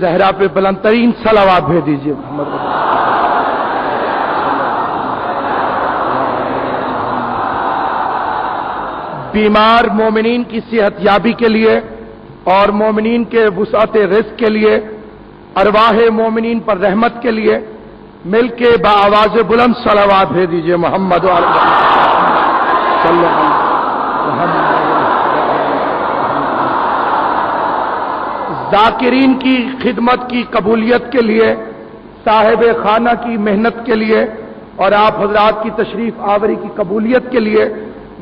زہرا پہ بلند ترین صلوات بھیج دیجیے محمد بیمار مومنین کی صحت یابی کے لیے اور مومنین کے وسعت رزق کے لیے، ارواح مومنین پر رحمت کے لیے مل کے بآواز بلند صلوات بھیج دیجیے محمد صلی اللہ علیہ وسلم۔ ذاکرین کی خدمت کی قبولیت کے لیے، صاحب خانہ کی محنت کے لیے اور آپ حضرات کی تشریف آوری کی قبولیت کے لیے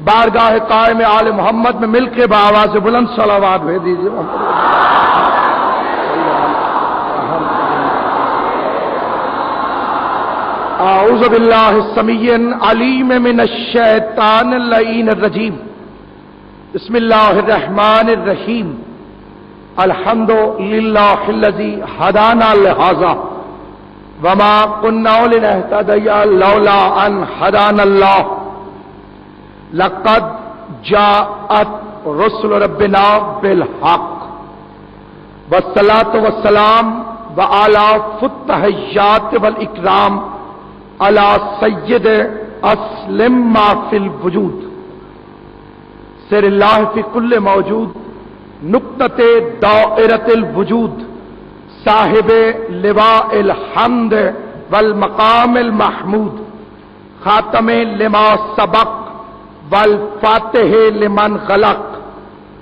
بارگاہ قائم آل محمد میں مل کے بآواز بلند صلوات بھیج دیجیے محمد۔ اعوذ باللہ السمیع العلیم من الشیطان اللعین الرجیم، بسم اللہ الرحمن الرحیم، الحمد للہ الذی ہدانا لہذا وما كنا لنهتدی لولا ان ہدانا اللہ لقد جاءت رسل ربنا بالحق والصلاة والسلام وعلى التحیات والاکرام علی سید اسلم ما فی الوجود سر اللہ فی کل موجود نقطۃ دائرۃ الوجود صاحب لواء الحمد والمقام المحمود خاتم لما سبق والفاتح لمن خلق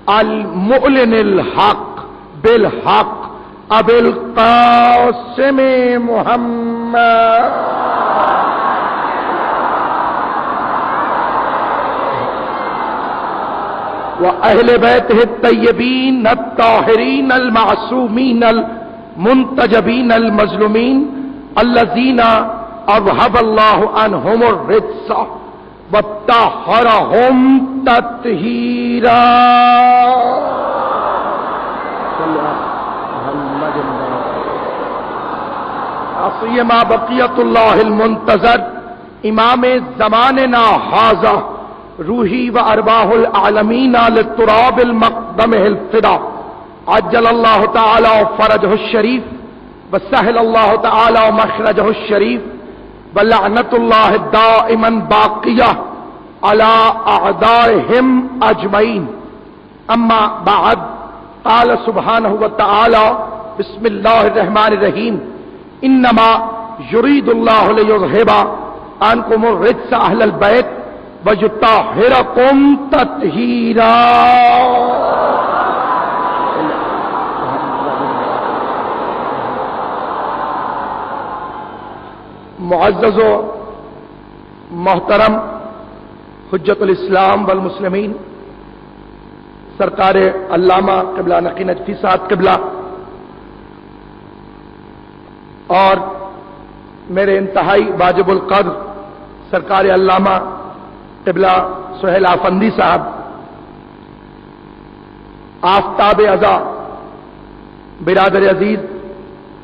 المعلن الحق بالحق ابی القاسم محمد وأهل بيته الطيبين الطاهرين المعصومين المنتجبين المظلومين الذين أذهب الله عنهم الرجس وطهرهم تطهيرا سیما بقیت اللہ المنتظر امام زماننا هذا روحی و ارواح العالمین للتراب المقدم الفدا عجل اللہ تعالی فرجہ الشریف وسهل اللہ تعالی مخرجہ الشریف ولعنت اللہ دائما باقیہ علی اعدائهم اجمعین اما بعد قال سبحانہ وتعالی بسم اللہ الرحمن الرحیم انما یرید اللہ لیذہب عنکم الرجس اہل البیت وَيُطَهِّرَكُمْ تَطْهِيرًا۔ معزز و محترم حجت الاسلام والمسلمین سرکار علامہ قبلہ نقی نجفی صاحب قبلہ اور میرے انتہائی واجب القدر سرکار علامہ قبلہ سہیل آفندی صاحب، آفتاب ازا برادر عزیز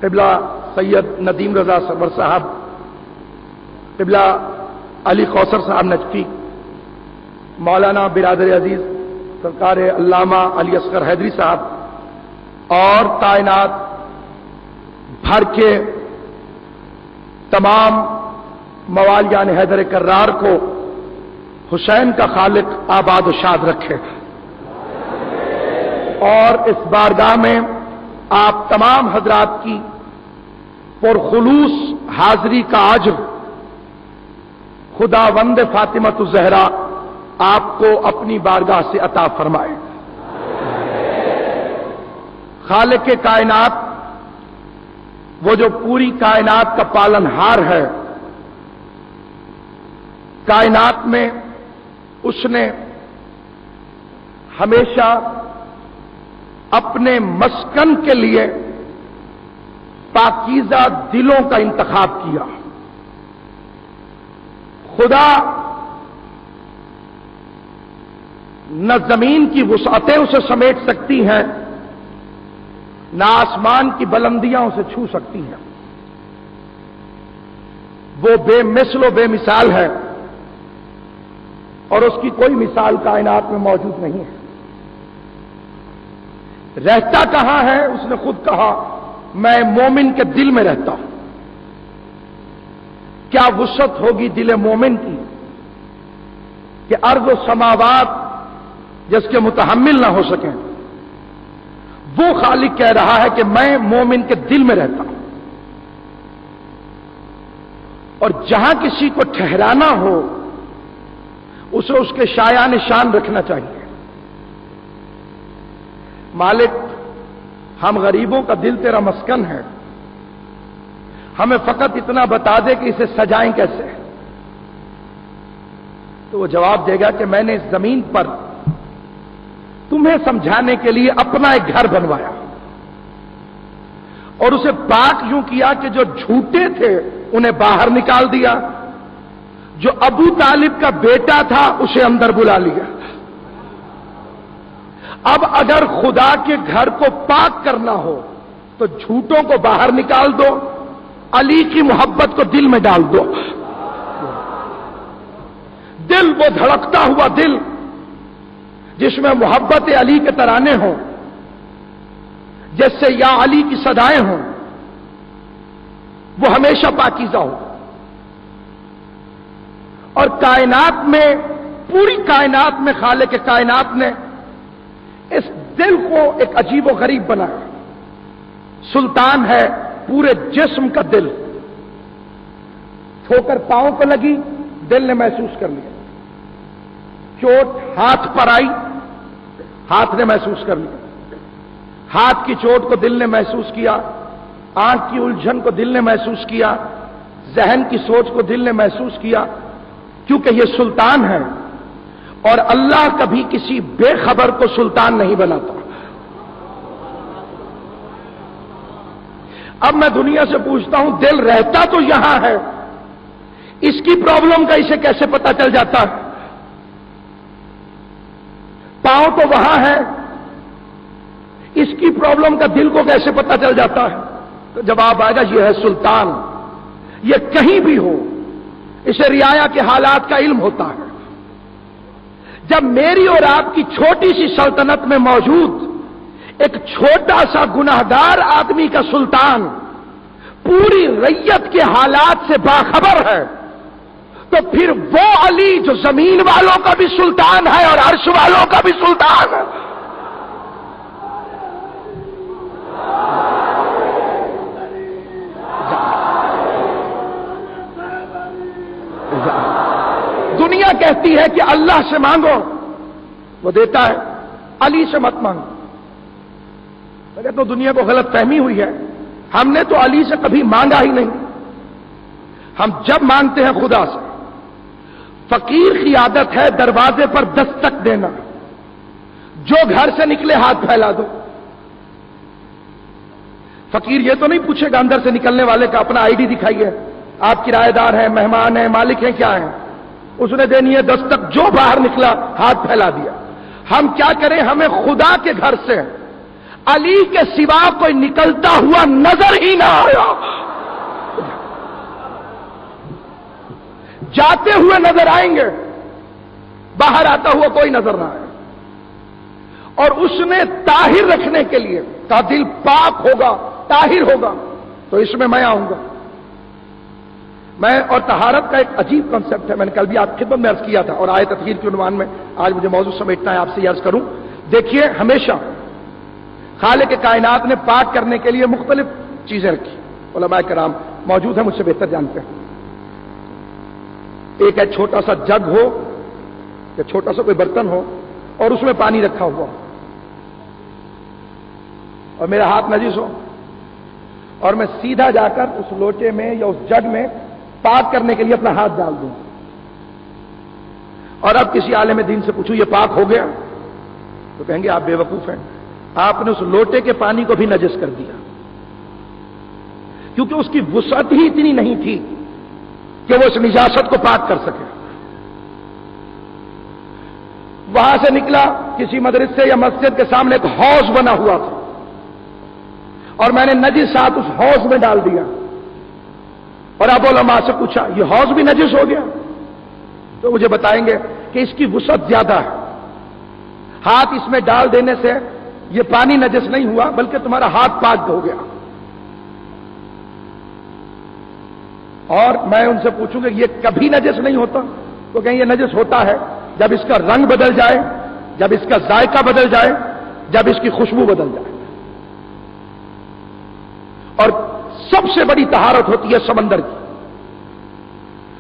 قبلہ سید ندیم رضا سرور صاحب، قبلہ علی کوثر صاحب نجفی، مولانا برادر عزیز سرکار علامہ علی اصغر حیدری صاحب اور کائنات بھر کے تمام موالیان حیدر کرار کو حسین کا خالق آباد و شاد رکھے اور اس بارگاہ میں آپ تمام حضرات کی پرخلوص حاضری کا اجر خداوند فاطمۃ الزہرا آپ کو اپنی بارگاہ سے عطا فرمائے۔ خالق کائنات وہ جو پوری کائنات کا پالنہار ہے، کائنات میں اس نے ہمیشہ اپنے مسکن کے لیے پاکیزہ دلوں کا انتخاب کیا۔ خدا نہ زمین کی وسعتیں اسے سمیٹ سکتی ہیں، نہ آسمان کی بلندیاں اسے چھو سکتی ہیں۔ وہ بے مثل و بے مثال ہے اور اس کی کوئی مثال کائنات میں موجود نہیں ہے۔ رہتا کہاں ہے؟ اس نے خود کہا میں مومن کے دل میں رہتا ہوں. کیا وسعت ہوگی دل مومن کی کہ ارض و سماوات جس کے متحمل نہ ہو سکیں. وہ خالق کہہ رہا ہے کہ میں مومن کے دل میں رہتا ہوں. اور جہاں کسی کو ٹھہرانا ہو اسے اس کے شایان شان رکھنا چاہیے. مالک ہم غریبوں کا دل تیرا مسکن ہے، ہمیں فقط اتنا بتا دے کہ اسے سجائیں کیسے. تو وہ جواب دے گا کہ میں نے اس زمین پر تمہیں سمجھانے کے لیے اپنا ایک گھر بنوایا اور اسے پاک یوں کیا کہ جو جھوٹے تھے انہیں باہر نکال دیا، جو ابو طالب کا بیٹا تھا اسے اندر بلا لیا. اب اگر خدا کے گھر کو پاک کرنا ہو تو جھوٹوں کو باہر نکال دو، علی کی محبت کو دل میں ڈال دو. دل وہ دھڑکتا ہوا دل جس میں محبت علی کے ترانے ہوں، جس سے یا علی کی صدائیں ہوں، وہ ہمیشہ پاکیزہ ہو. اور کائنات میں، پوری کائنات میں خالق کائنات نے اس دل کو ایک عجیب و غریب بنایا. سلطان ہے پورے جسم کا دل. ٹھوکر پاؤں کو لگی، دل نے محسوس کر لیا. چوٹ ہاتھ پر آئی، ہاتھ نے محسوس کر لیا. ہاتھ کی چوٹ کو دل نے محسوس کیا، آنکھ کی الجھن کو دل نے محسوس کیا، ذہن کی سوچ کو دل نے محسوس کیا، کیونکہ یہ سلطان ہے. اور اللہ کبھی کسی بے خبر کو سلطان نہیں بناتا. اب میں دنیا سے پوچھتا ہوں، دل رہتا تو یہاں ہے، اس کی پرابلم کا اسے کیسے پتا چل جاتا ہے؟ پاؤں تو وہاں ہے، اس کی پرابلم کا دل کو کیسے پتا چل جاتا ہے؟ تو جواب آئے گا یہ ہے سلطان. یہ کہیں بھی ہو اسے رعایا کے حالات کا علم ہوتا ہے. جب میری اور آپ کی چھوٹی سی سلطنت میں موجود ایک چھوٹا سا گناہگار آدمی کا سلطان پوری رعیت کے حالات سے باخبر ہے، تو پھر وہ علی جو زمین والوں کا بھی سلطان ہے اور عرش والوں کا بھی سلطان ہے. دنیا کہتی ہے کہ اللہ سے مانگو، وہ دیتا ہے، علی سے مت مانگو. مگر تو دنیا کو غلط فہمی ہوئی ہے، ہم نے تو علی سے کبھی مانگا ہی نہیں. ہم جب مانگتے ہیں خدا سے. فقیر کی عادت ہے دروازے پر دستک دینا، جو گھر سے نکلے ہاتھ پھیلا دو. فقیر یہ تو نہیں پوچھے گا اندر سے نکلنے والے کا اپنا آئی ڈی دکھائیے، آپ کرایہ دار ہیں، مہمان ہیں، مالک ہیں، کیا ہیں. اس نے دینی ہے دستک، جو باہر نکلا ہاتھ پھیلا دیا. ہم کیا کریں؟ ہمیں خدا کے گھر سے علی کے سوا کوئی نکلتا ہوا نظر ہی نہ آیا. جاتے ہوئے نظر آئیں گے، باہر آتا ہوا کوئی نظر نہ آئے. اور اس نے طاہر رکھنے کے لیے کہا دل پاک ہوگا، طاہر ہوگا تو اس میں میں آؤں گا. میں اور طہارت کا ایک عجیب کنسپٹ ہے، میں نے کل بھی آپ خدمت میں عرض کیا تھا، اور آئے تطہیر کے عنوان میں آج مجھے موضوع سمیٹنا ہے، آپ سے عرض کروں. دیکھیے، ہمیشہ خالق کائنات نے پاک کرنے کے لیے مختلف چیزیں رکھی. علماء کرام موجود ہیں، مجھ سے بہتر جانتے ہیں. ایک ہے چھوٹا سا جگ ہو یا چھوٹا سا کوئی برتن ہو اور اس میں پانی رکھا ہوا ہو، اور میرا ہاتھ نجس ہو اور میں سیدھا جا کر اس لوٹے میں یا اس جگ میں پاک کرنے کے لیے اپنا ہاتھ ڈال دوں. اور اب کسی عالم دین سے پوچھوں یہ پاک ہو گیا؟ تو کہیں گے آپ بے وقوف ہیں، آپ نے اس لوٹے کے پانی کو بھی نجس کر دیا، کیونکہ اس کی وسعت ہی اتنی نہیں تھی کہ وہ اس نجاست کو پاک کر سکے. وہاں سے نکلا، کسی مدرسے یا مسجد کے سامنے ایک حوض بنا ہوا تھا اور میں نے نجس ہاتھ اس حوض میں ڈال دیا، اور اب علماء سے پوچھا یہ حوض بھی نجس ہو گیا؟ تو مجھے بتائیں گے کہ اس کی وسعت زیادہ ہے. ہاتھ اس میں ڈال دینے سے یہ پانی نجس نہیں ہوا، بلکہ تمہارا ہاتھ پاک ہو گیا. اور میں ان سے پوچھوں کہ یہ کبھی نجس نہیں ہوتا؟ تو کہیں یہ نجس ہوتا ہے جب اس کا رنگ بدل جائے، جب اس کا ذائقہ بدل جائے، جب اس کی خوشبو بدل جائے۔ اور سب سے بڑی طہارت ہوتی ہے سمندر کی۔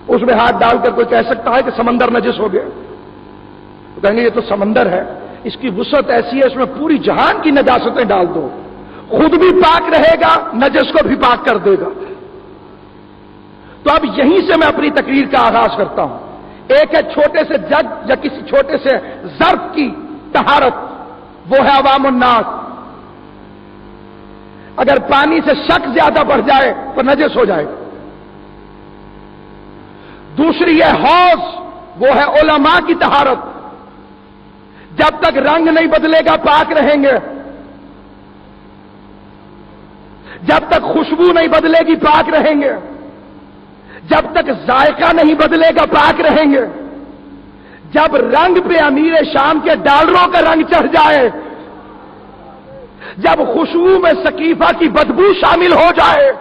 اس میں ہاتھ ڈال کر کوئی کہہ سکتا ہے کہ سمندر نجس ہو گیا؟ تو کہیں گے یہ تو سمندر ہے، اس کی وسعت ایسی ہے، اس میں پوری جہان کی نجاستیں ڈال دو، خود بھی پاک رہے گا، نجس کو بھی پاک کر دے گا۔ تو اب یہیں سے میں اپنی تقریر کا آغاز کرتا ہوں۔ ایک ہے چھوٹے سے جگ یا کسی چھوٹے سے ظرف کی طہارت، وہ ہے عوام الناس۔ اگر پانی سے شک زیادہ بڑھ جائے تو نجس ہو جائے گا۔ دوسری ہے حوض، وہ ہے علماء کی طہارت۔ جب تک رنگ نہیں بدلے گا پاک رہیں گے، جب تک خوشبو نہیں بدلے گی پاک رہیں گے، جب تک ذائقہ نہیں بدلے گا پاک رہیں گے، جب رنگ پہ امیر شام کے ڈالروں کا رنگ چڑھ جائے، جب خوشبو میں سقیفہ کی بدبو شامل ہو جائے،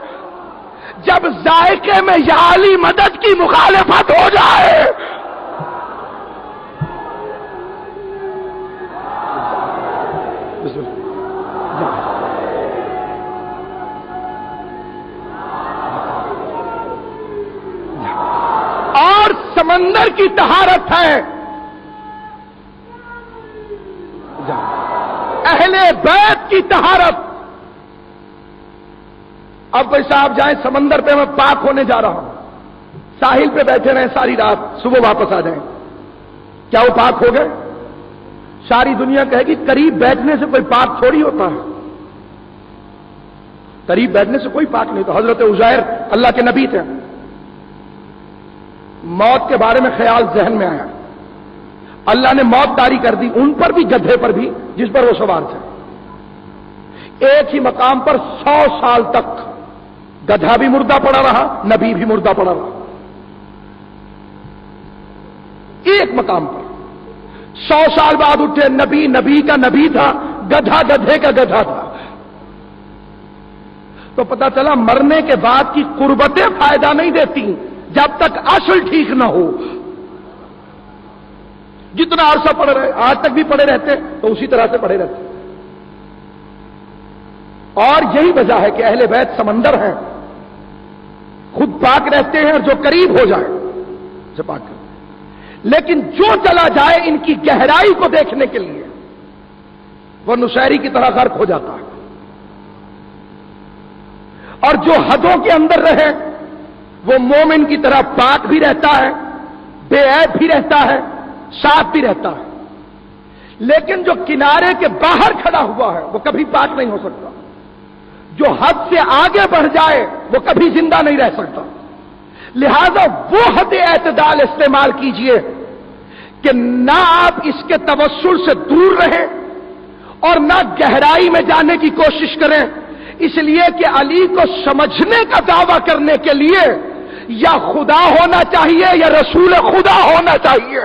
جب ذائقے میں یا علی مدد کی مخالفت ہو جائے، اور سمندر کی طہارت ہے اہل بیت کی طہارت۔ اب بھائی صاحب جائیں سمندر پہ، میں پاک ہونے جا رہا ہوں، ساحل پہ بیٹھے رہیں ساری رات، صبح واپس آ جائیں، کیا وہ پاک ہو گئے؟ ساری دنیا کہے گی قریب بیٹھنے سے کوئی پاک تھوڑی ہوتا ہے، قریب بیٹھنے سے کوئی پاک نہیں۔ تو حضرت عزیر اللہ کے نبی تھے، موت کے بارے میں خیال ذہن میں آیا، اللہ نے موت طاری کر دی، ان پر بھی گدھے پر بھی جس پر وہ سوار تھے۔ ایک ہی مقام پر 100 سال تک گدھا بھی مردہ پڑا رہا، نبی بھی مردہ پڑا رہا، ایک مقام پر 100 سال بعد اٹھے، نبی نبی کا نبی تھا، گدھا گدھے کا گدھا تھا۔ تو پتہ چلا مرنے کے بعد کی قربتیں فائدہ نہیں دیتی جب تک اصل ٹھیک نہ ہو۔ جتنا عرصہ پڑے رہے، آج تک بھی پڑے رہتے تو اسی طرح سے پڑے رہتے۔ اور یہی وجہ ہے کہ اہل بیت سمندر ہیں، خود پاک رہتے ہیں اور جو قریب ہو جائے اسے پاک کرتے ہیں، لیکن جو چلا جائے ان کی گہرائی کو دیکھنے کے لیے وہ نشیری کی طرح غرق ہو جاتا ہے، اور جو حدوں کے اندر رہے وہ مومن کی طرح پاک بھی رہتا ہے، بے عیب بھی رہتا ہے، صاف بھی رہتا ہے۔ لیکن جو کنارے کے باہر کھڑا ہوا ہے وہ کبھی پاک نہیں ہو سکتا، جو حد سے آگے بڑھ جائے وہ کبھی زندہ نہیں رہ سکتا۔ لہذا وہ حد اعتدال استعمال کیجئے کہ نہ آپ اس کے توسل سے دور رہیں اور نہ گہرائی میں جانے کی کوشش کریں، اس لیے کہ علی کو سمجھنے کا دعویٰ کرنے کے لیے یا خدا ہونا چاہیے یا رسول خدا ہونا چاہیے۔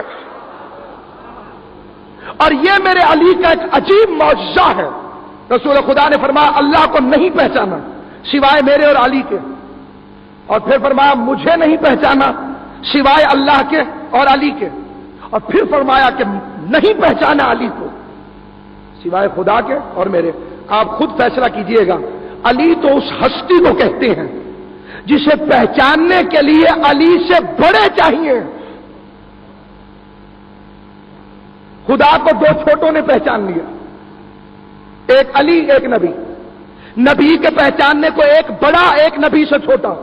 اور یہ میرے علی کا ایک عجیب معجزہ ہے۔ رسول خدا نے فرمایا اللہ کو نہیں پہچانا سوائے میرے اور علی کے، اور پھر فرمایا مجھے نہیں پہچانا سوائے اللہ کے اور علی کے، اور پھر فرمایا کہ نہیں پہچانا علی کو سوائے خدا کے اور میرے۔ آپ خود فیصلہ کیجئے گا، علی تو اس ہستی کو کہتے ہیں جسے پہچاننے کے لیے علی سے بڑے چاہیے۔ خدا کو دو چھوٹوں نے پہچان لیا، ایک علی ایک نبی، نبی کے پہچاننے کو ایک بڑا ایک نبی سے چھوٹا،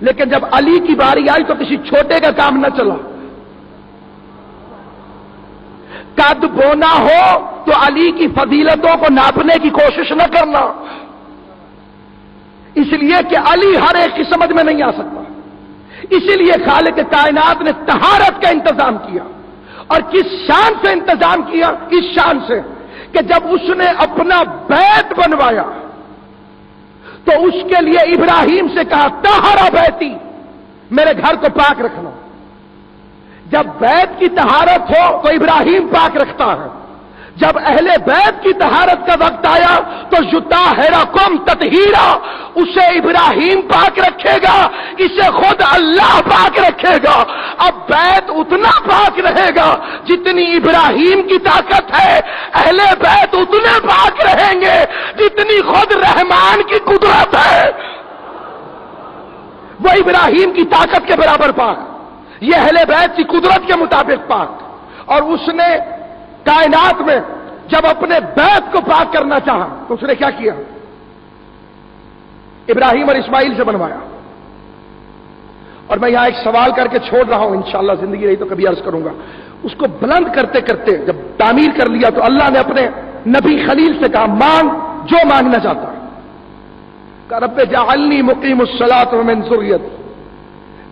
لیکن جب علی کی باری آئی تو کسی چھوٹے کا کام نہ چلا۔ قد بونا ہو تو علی کی فضیلتوں کو ناپنے کی کوشش نہ کرنا، اس لیے کہ علی ہر ایک کی سمجھ میں نہیں آ سکتا۔ اسی لیے خالق کائنات نے طہارت کا انتظام کیا، اور کس شان سے انتظام کیا؟ اس شان سے کہ جب اس نے اپنا بیت بنوایا تو اس کے لیے ابراہیم سے کہا طہر بیتی، میرے گھر کو پاک رکھنا۔ جب بیت کی طہارت ہو تو ابراہیم پاک رکھتا ہے، جب اہل بیت کی طہارت کا وقت آیا تو یطہرکم تطہیرا، اسے ابراہیم پاک رکھے گا، اسے خود اللہ پاک رکھے گا۔ اب بیت اتنا پاک رہے گا جتنی ابراہیم کی طاقت ہے، اہل بیت اتنے پاک رہیں گے جتنی خود رحمان کی قدرت ہے۔ وہ ابراہیم کی طاقت کے برابر پاک، یہ اہل بیت کی قدرت کے مطابق پاک۔ اور اس نے کائنات میں جب اپنے بیت کو پاک کرنا چاہا تو اس نے کیا کیا؟ ابراہیم اور اسماعیل سے بنوایا۔ اور میں یہاں ایک سوال کر کے چھوڑ رہا ہوں، انشاءاللہ زندگی رہی تو کبھی عرض کروں گا۔ اس کو بلند کرتے کرتے جب تعمیر کر لیا تو اللہ نے اپنے نبی خلیل سے کہا مانگ جو مانگنا چاہتا ہے۔ کہ رب جعلنی مقیم الصلاۃ ومن ذریتی،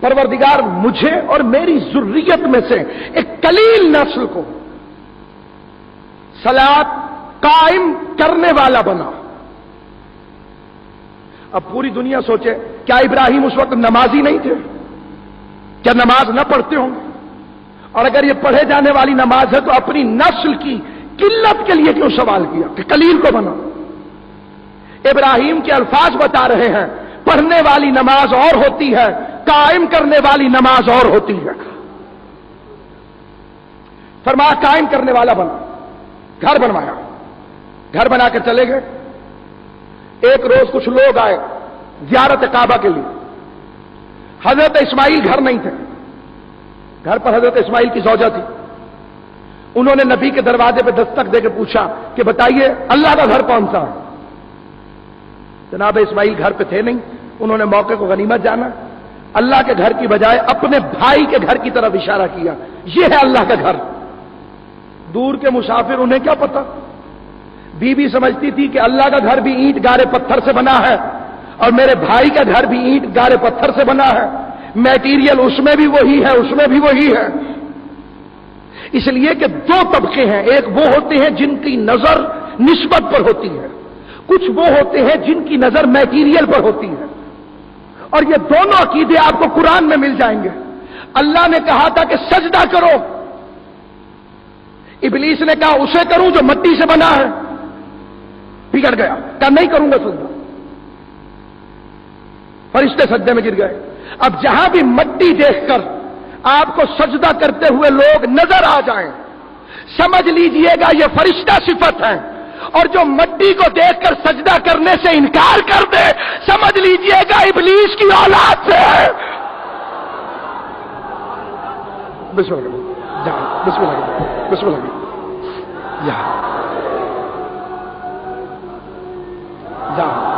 پروردگار مجھے اور میری ذریت میں سے ایک قلیل نسل کو صلاۃ قائم کرنے والا بنا۔ اب پوری دنیا سوچے کیا ابراہیم اس وقت نمازی نہیں تھے؟ کیا نماز نہ پڑھتے ہوں گے؟ اور اگر یہ پڑھے جانے والی نماز ہے تو اپنی نسل کی قلت کے لیے کیوں سوال کیا کہ قلیل کو بنا؟ ابراہیم کے الفاظ بتا رہے ہیں پڑھنے والی نماز اور ہوتی ہے، قائم کرنے والی نماز اور ہوتی ہے۔ فرمایا قائم کرنے والا بنا، گھر بنوایا، گھر بنا کر چلے گئے۔ ایک روز کچھ لوگ آئے زیارت کعبہ کے لیے۔ حضرت اسماعیل گھر نہیں تھے، گھر پر حضرت اسماعیل کی زوجہ تھی۔ انہوں نے نبی کے دروازے پہ دستک دے کے پوچھا کہ بتائیے اللہ کا گھر کون سا ہے؟ جناب اسماعیل گھر پہ تھے نہیں۔ انہوں نے موقع کو غنیمت جانا، اللہ کے گھر کی بجائے اپنے بھائی کے گھر کی طرف اشارہ کیا، یہ ہے اللہ کا گھر۔ دور کے مسافر انہیں کیا پتا؟ بی بی سمجھتی تھی کہ اللہ کا گھر بھی اینٹ گارے پتھر سے بنا ہے اور میرے بھائی کا گھر بھی اینٹ گارے پتھر سے بنا ہے، میٹیریل اس میں بھی وہی ہے، اس میں بھی وہی ہے۔ اس لیے کہ دو طبقے ہیں، ایک وہ ہوتے ہیں جن کی نظر نسبت پر ہوتی ہے، کچھ وہ ہوتے ہیں جن کی نظر میٹیریل پر ہوتی ہے، اور یہ دونوں عقیدے آپ کو قرآن میں مل جائیں گے۔ اللہ نے کہا تھا کہ سجدہ کرو، ابلیس نے کہا اسے کروں جو مٹی سے بنا ہے، بگڑ گیا، کہا نہیں کروں گا سجدہ، فرشتے سجدے میں گر گئے۔ اب جہاں بھی مٹی دیکھ کر آپ کو سجدہ کرتے ہوئے لوگ نظر آ جائیں، سمجھ لیجئے گا یہ فرشتہ صفت ہے، اور جو مٹی کو دیکھ کر سجدہ کرنے سے انکار کر دے سمجھ لیجئے گا ابلیس کی اولاد سے ہے۔ بسم اللہ جہاں، بسم اللہ بسم اللہ یہاں جہاں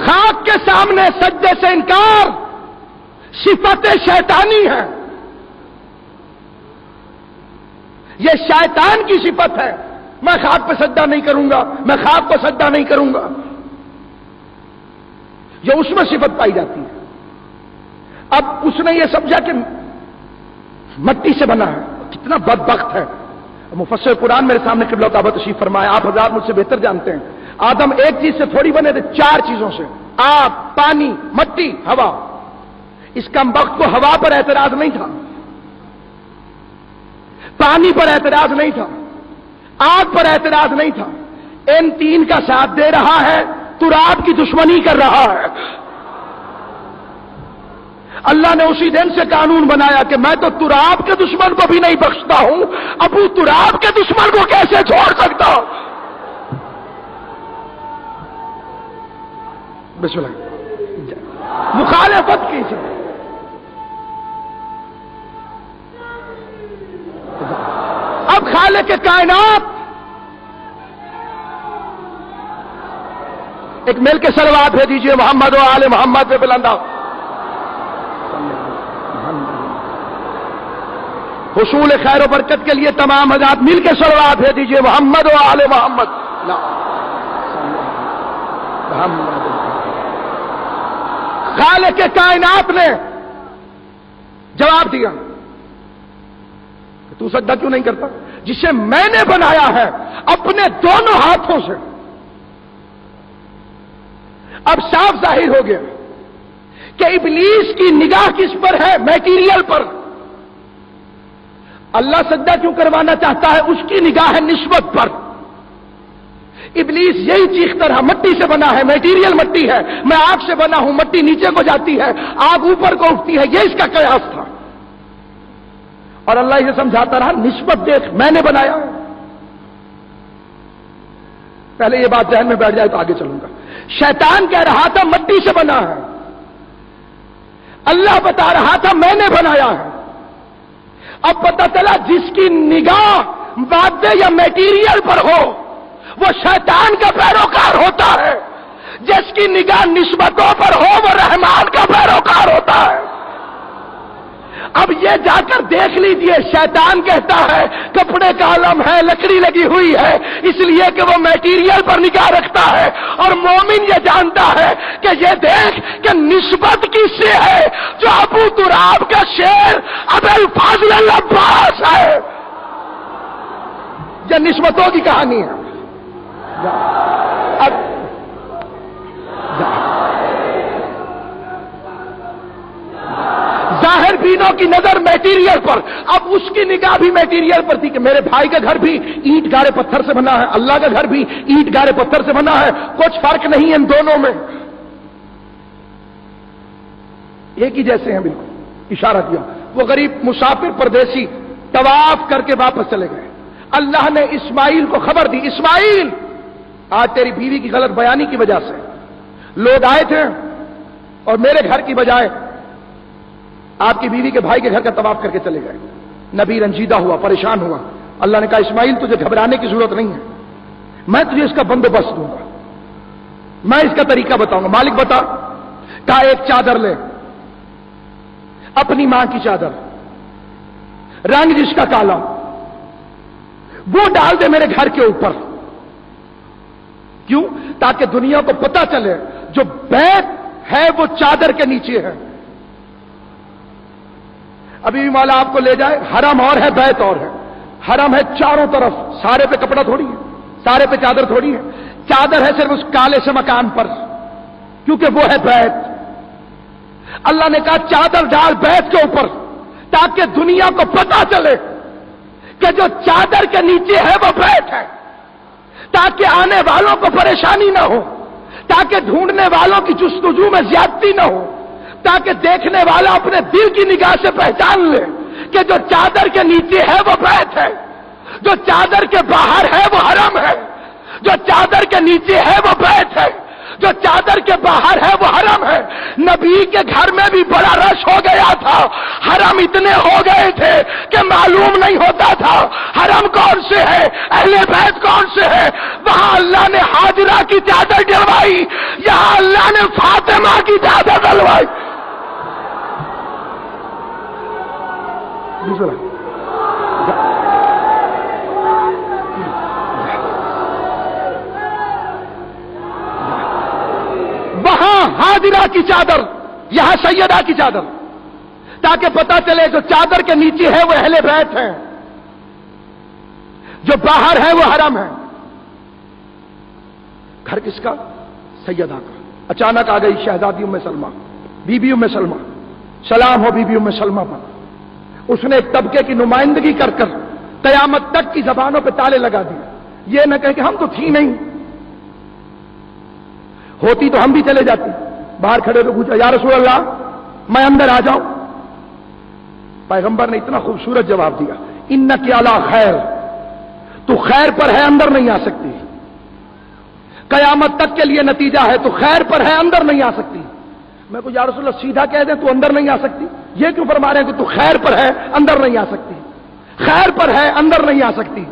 خاک کے سامنے سجدے سے انکار صفت شیطانی ہے، یہ شیطان کی صفت ہے۔ میں خاک پہ سجدہ نہیں کروں گا، میں خاک کو سجدہ نہیں کروں گا، یہ اس میں صفت پائی جاتی ہے۔ اب اس نے یہ سمجھا کہ مٹی سے بنا ہے، کتنا بدبخت ہے۔ مفسر قرآن میرے سامنے قبلہ کعبہ تشریف فرمایا، آپ حضرات مجھ سے بہتر جانتے ہیں، آدم ایک چیز سے تھوڑی بنے تھے، چار چیزوں سے، آگ، پانی، مٹی، ہوا۔ اس کمبخت کو ہوا پر اعتراض نہیں تھا، پانی پر اعتراض نہیں تھا، آگ پر اعتراض نہیں تھا، ان تین کا ساتھ دے رہا ہے، تراب کی دشمنی کر رہا ہے۔ اللہ نے اسی دن سے قانون بنایا کہ میں تو تراب کے دشمن کو بھی نہیں بخشتا ہوں، ابو تراب کے دشمن کو کیسے چھوڑ سکتا ہوں؟ بسم اللہ مخالفت کیجیے۔ اب خالق کے کائنات ایک مل کے صلوات بھیج دیجیے محمد و آل محمد پہ بلندہ حصول خیر و برکت کے لیے تمام حضرات مل کے صلوات بھیج دیجیے محمد و آل محمد۔ خالق کے کائنات نے جواب دیا کہ تو سجدہ کیوں نہیں کرتا؟ جسے میں نے بنایا ہے اپنے دونوں ہاتھوں سے۔ اب صاف ظاہر ہو گیا کہ ابلیس کی نگاہ کس پر ہے؟ میٹیریل پر۔ اللہ سجدہ کیوں کروانا چاہتا ہے؟ اس کی نگاہ ہے نسبت پر۔ ابلیس یہی چیختا رہا، مٹی سے بنا ہے، میٹیریل مٹی ہے، میں آگ سے بنا ہوں، مٹی نیچے کو جاتی ہے، آگ اوپر کو اٹھتی ہے، یہ اس کا قیاس تھا۔ اور اللہ اسے سمجھاتا رہا، نسبت دیکھ، میں نے بنایا ہے۔ پہلے یہ بات ذہن میں بیٹھ جائے تو آگے چلوں گا۔ شیطان کہہ رہا تھا مٹی سے بنا ہے، اللہ بتا رہا تھا میں نے بنایا ہے۔ اب پتہ چلا جس کی نگاہ مادے یا میٹیریل پر ہو وہ شیطان کا پیروکار ہوتا ہے، جس کی نگاہ نسبتوں پر ہو وہ رحمان کا پیروکار ہوتا ہے۔ اب یہ جا کر دیکھ لیجئے، شیطان کہتا ہے کپڑے کا عالم ہے، لکڑی لگی ہوئی ہے، اس لیے کہ وہ میٹیریل پر نگاہ رکھتا ہے، اور مومن یہ جانتا ہے کہ یہ دیکھ کہ نسبت کس سے ہے؟ جو ابو تراب کا شعر ابو الفاضل العباس ہے، یہ نسبتوں کی کہانی ہے۔ اب ظاہر بینوں کی نظر میٹیریل پر، اب اس کی نگاہ بھی میٹیریل پر تھی کہ میرے بھائی کا گھر بھی اینٹ گارے پتھر سے بنا ہے، اللہ کا گھر بھی اینٹ گارے پتھر سے بنا ہے، کچھ فرق نہیں ان دونوں میں، ایک ہی جیسے ہیں بالکل۔ اشارہ کیا، وہ غریب مسافر پردیسی طواف کر کے واپس چلے گئے۔ اللہ نے اسماعیل کو خبر دی، اسماعیل آج تیری بیوی کی غلط بیانی کی وجہ سے لوگ آئے تھے اور میرے گھر کی بجائے آپ کی بیوی کے بھائی کے گھر کا طواف کر کے چلے گئے۔ نبی رنجیدہ ہوا، پریشان ہوا۔ اللہ نے کہا اسماعیل تجھے گھبرانے کی ضرورت نہیں ہے، میں تجھے اس کا بندوبست دوں گا، میں اس کا طریقہ بتاؤں گا۔ مالک بتا؟ کہا ایک چادر لے، اپنی ماں کی چادر، رنگ جس کا کالا، وہ ڈال دے میرے گھر کے اوپر۔ کیوں؟ تاکہ دنیا کو پتہ چلے جو بیت ہے وہ چادر کے نیچے ہے۔ ابھی بھی مولا آپ کو لے جائے، حرم اور ہے بیت اور ہے۔ حرم ہے چاروں طرف، سارے پہ کپڑا تھوڑی ہے، سارے پہ چادر تھوڑی ہے، چادر ہے صرف اس کالے سے مکان پر، کیونکہ وہ ہے بیت۔ اللہ نے کہا چادر ڈال بیت کے اوپر تاکہ دنیا کو پتہ چلے کہ جو چادر کے نیچے ہے وہ بیت ہے، تاکہ آنے والوں کو پریشانی نہ ہو، تاکہ ڈھونڈنے والوں کی جستجو میں زیادتی نہ ہو، تاکہ دیکھنے والا اپنے دل کی نگاہ سے پہچان لے کہ جو چادر کے نیچے ہے وہ بیت ہے، جو چادر کے باہر ہے وہ حرم ہے، جو چادر کے نیچے ہے وہ بیت ہے، جو چادر کے باہر ہے وہ حرم ہے۔ نبی کے گھر میں بھی بڑا رش ہو گیا تھا، حرم اتنے ہو گئے تھے کہ معلوم نہیں ہوتا تھا حرم کون سے ہے، اہل بیت کون سے ہے۔ وہاں اللہ نے ہاجرہ کی چادر ڈلوائی، یہاں اللہ نے فاطمہ کی چادر ڈلوائی۔ وہاں ہاجرہ کی چادر، یہاں سیدہ کی چادر، تاکہ پتہ چلے جو چادر کے نیچے ہے وہ اہل بیت ہیں، جو باہر ہے وہ حرم ہے۔ گھر کس کا؟ سیدہ کا۔ اچانک آ گئی شہزادی ام سلمہ، بی بی ام سلمہ، سلام ہو بی بی ام سلمہ پر۔ اس نے ایک طبقے کی نمائندگی کر کر قیامت تک کی زبانوں پہ تالے لگا دیے، یہ نہ کہے کہ ہم تو تھی نہیں، ہوتی تو ہم بھی چلے جاتے۔ باہر کھڑے تو پوچھا یا رسول اللہ میں اندر آ جاؤں؟ پیغمبر نے اتنا خوبصورت جواب دیا، انک علی خیر، تو خیر پر ہے، اندر نہیں آ سکتی، قیامت تک کے لیے نتیجہ ہے، تو خیر پر ہے، اندر نہیں آ سکتی۔ میں کو یا رسول اللہ سیدھا کہہ دیں تو اندر نہیں آ سکتی، یہ کیوں فرما رہے ہیں کہ تو خیر پر ہے اندر نہیں آ سکتی؟ خیر پر ہے اندر نہیں آ سکتی،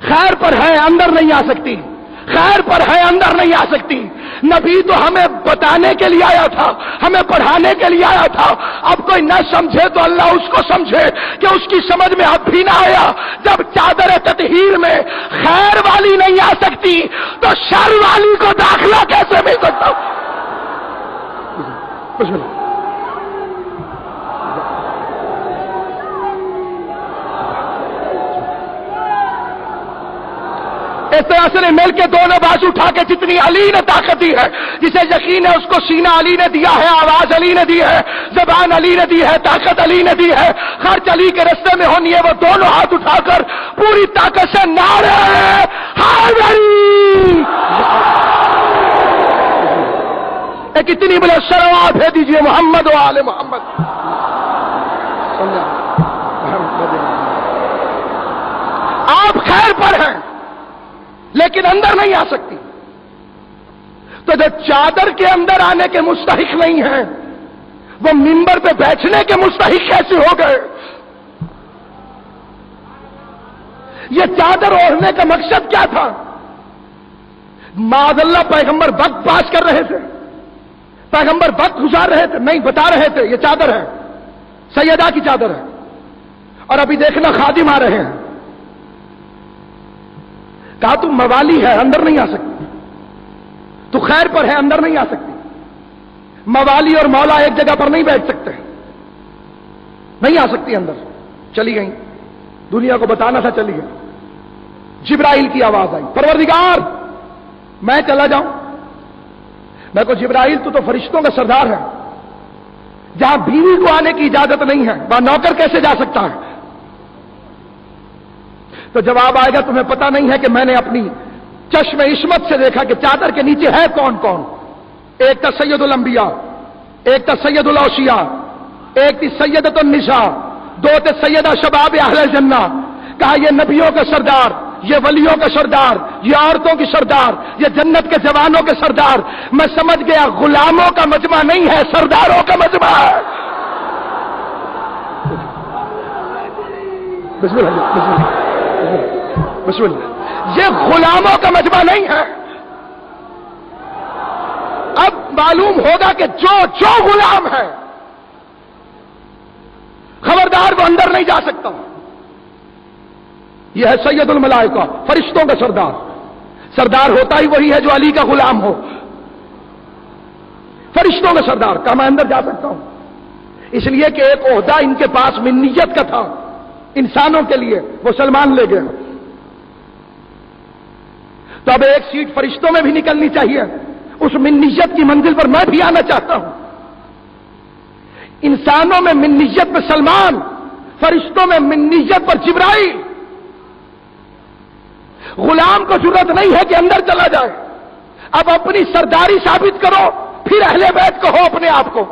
خیر پر ہے اندر نہیں آ سکتی، خیر پر ہے اندر نہیں آ سکتی۔ نبی تو ہمیں بتانے کے لیے آیا تھا، ہمیں پڑھانے کے لیے آیا تھا۔ اب کوئی نہ سمجھے تو اللہ اس کو سمجھے کہ اس کی سمجھ میں اب بھی نہ آیا۔ جب چادر تطہیر میں خیر والی نہیں آ سکتی تو شر والی کو داخلہ کیسے مل سکتا؟ اس طرح سے نے مل کے دونوں بازو اٹھا کے جتنی علی نے طاقت دی ہے، جسے یقین ہے اس کو سینہ علی نے دیا ہے، آواز علی نے دی ہے، زبان علی نے دی ہے، طاقت علی نے دی ہے، خرچ علی کے رستے میں ہونی ہے، وہ دونوں ہاتھ اٹھا کر پوری طاقت سے نعرہ حیدری ایک اتنی بڑے سلوات بھیج دیجیے محمد و آل محمد۔ آپ خیر پر ہیں لیکن اندر نہیں آ سکتی، تو جو چادر کے اندر آنے کے مستحق نہیں ہیں وہ منبر پہ بیٹھنے کے مستحق کیسے ہو گئے؟ یہ چادر اوڑھنے کا مقصد کیا تھا؟ معاذ اللہ پیغمبر وقت پاس کر رہے تھے، پیغمبر وقت گزار رہے تھے، نہیں بتا رہے تھے یہ چادر ہے، سیدہ کی چادر ہے، اور ابھی دیکھنا خادم آ رہے ہیں، کہا تم موالی ہے اندر نہیں آ سکتی، تو خیر پر ہے اندر نہیں آ سکتی، موالی اور مولا ایک جگہ پر نہیں بیٹھ سکتے، نہیں آ سکتی اندر، چلی گئی، دنیا کو بتانا تھا چلی گئی، جبرائیل کی آواز آئی، پروردگار میں چلا جاؤں؟ میں کو جبرائیل تو فرشتوں کا سردار ہے، جہاں بیوی کو آنے کی اجازت نہیں ہے وہاں نوکر کیسے جا سکتا ہے؟ تو جواب آئے گا تمہیں پتا نہیں ہے کہ میں نے اپنی چشم عصمت سے دیکھا کہ چادر کے نیچے ہے کون کون، ایک تھا سید الانبیاء، ایک تھا سید الاوصیاء، ایک تھی سیدۃ النساء، دو تھے سیدہ شباب اہل جنہ، کہا یہ نبیوں کا سردار، یہ ولیوں کا سردار، یہ عورتوں کی سردار، یہ جنت کے جوانوں کے سردار، میں سمجھ گیا غلاموں کا مجمع نہیں ہے سرداروں کا مجمع ہے۔ بسم اللہ بسم اللہ بسم اللہ، یہ غلاموں کا مجمع نہیں ہے۔ اب معلوم ہوگا کہ جو غلام ہے خبردار وہ اندر نہیں جا سکتا۔ یہ ہے سید الملائکہ، فرشتوں کا سردار، سردار ہوتا ہی وہی ہے جو علی کا غلام ہو، فرشتوں کا سردار، کہا میں اندر جا سکتا ہوں، اس لیے کہ ایک عہدہ ان کے پاس منیت کا تھا انسانوں کے لیے، وہ سلمان لے گئے، تو اب ایک سیٹ فرشتوں میں بھی نکلنی چاہیے، اس منیت کی منزل پر میں بھی آنا چاہتا ہوں۔ انسانوں میں منیت پر سلمان، فرشتوں میں منیت پر جبرائیل۔ غلام کو ضرورت نہیں ہے کہ اندر چلا جائے، اب اپنی سرداری ثابت کرو، پھر اہل بیت کہو اپنے آپ کو،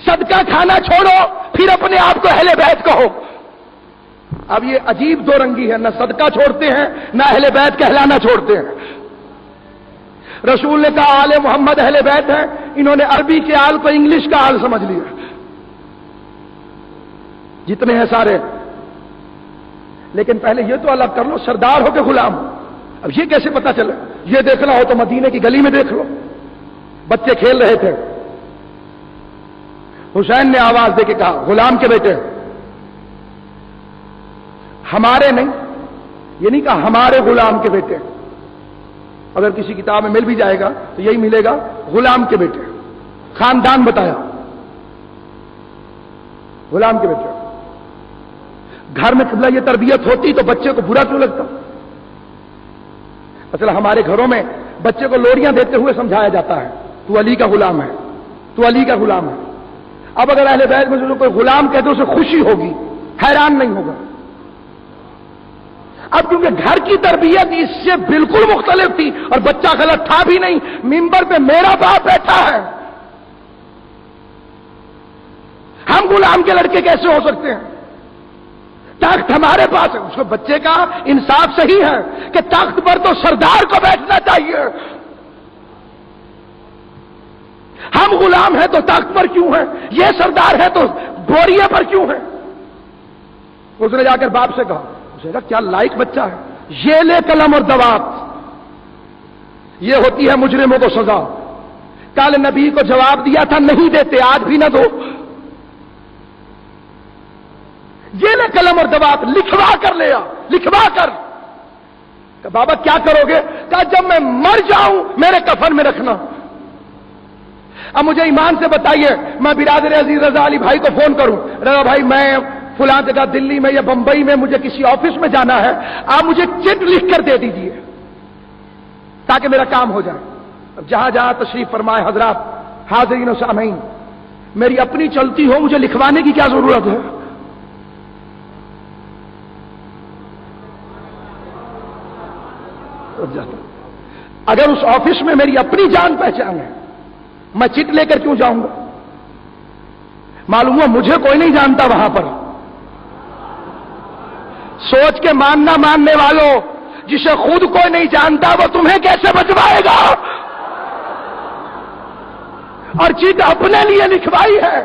صدقہ کھانا چھوڑو، پھر اپنے آپ کو اہل بیت کہو۔ اب یہ عجیب دو رنگی ہے، نہ صدقہ چھوڑتے ہیں نہ اہل بیت کہلانا چھوڑتے ہیں۔ رسول نے کہا آل محمد اہل بیت ہے، انہوں نے عربی کے آل کو انگلش کا آل سمجھ لیا، جتنے ہیں سارے۔ لیکن پہلے یہ تو الگ کر لو سردار ہو کے غلام ہو، اب یہ کیسے پتا چلے؟ یہ دیکھنا ہو تو مدینے کی گلی میں دیکھ لو، بچے کھیل رہے تھے، حسین نے آواز دے کے کہا غلام کے بیٹے، ہمارے نہیں، یہ نہیں کہا ہمارے غلام کے بیٹے، اگر کسی کتاب میں مل بھی جائے گا تو یہی ملے گا غلام کے بیٹے، خاندان بتایا غلام کے بیٹے۔ گھر میں قبلہ یہ تربیت ہوتی تو بچے کو برا کیوں لگتا؟ مثلا ہمارے گھروں میں بچے کو لوریاں دیتے ہوئے سمجھایا جاتا ہے تو علی کا غلام ہے، تو علی کا غلام ہے۔ اب اگر اہل بیت میں سے کوئی غلام کہتے اسے خوشی ہوگی، حیران نہیں ہوگا۔ اب کیونکہ گھر کی تربیت اس سے بالکل مختلف تھی اور بچہ غلط تھا بھی نہیں، منبر پہ میرا باپ بیٹھا ہے، ہم غلام کے لڑکے کیسے ہو سکتے ہیں؟ تخت ہمارے پاس ہے، اس کو بچے کا انصاف صحیح ہے کہ تخت پر تو سردار کو بیٹھنا چاہیے، ہم غلام ہیں تو تخت پر کیوں ہیں؟ یہ سردار ہے تو بوریے پر کیوں ہے؟ اس نے جا کر باپ سے کہا، اسے کہا کیا لائق بچہ ہے، یہ لے قلم اور دوات، یہ ہوتی ہے مجرموں کو سزا۔ کل نبی کو جواب دیا تھا نہیں دیتے، آج بھی نہ دو، یہ لے قلم اور دوات، لکھوا کر لے آ، لکھوا کر۔ کہ بابا کیا کرو گے؟ کہا جب میں مر جاؤں میرے کفن میں رکھنا۔ اب مجھے ایمان سے بتائیے، میں برادر عزیز رضا علی بھائی کو فون کروں، رضا بھائی میں فلاں جگہ دلی میں یا بمبئی میں مجھے کسی آفس میں جانا ہے، آپ مجھے چٹ لکھ کر دے دیجئے تاکہ میرا کام ہو جائے۔ اب جہاں جہاں تشریف فرمائے حضرات، حاضرین و سامعین، میری اپنی چلتی ہو، مجھے لکھوانے کی کیا ضرورت ہے؟ اگر اس آفس میں میری اپنی جان پہچان ہے، میں چٹ لے کر کیوں جاؤں گا؟ معلوم ہوا مجھے کوئی نہیں جانتا وہاں پر۔ سوچ کے ماننا ماننے والوں، جسے خود کوئی نہیں جانتا وہ تمہیں کیسے بچوائے گا؟ اور چیٹ اپنے لیے لکھوائی ہے۔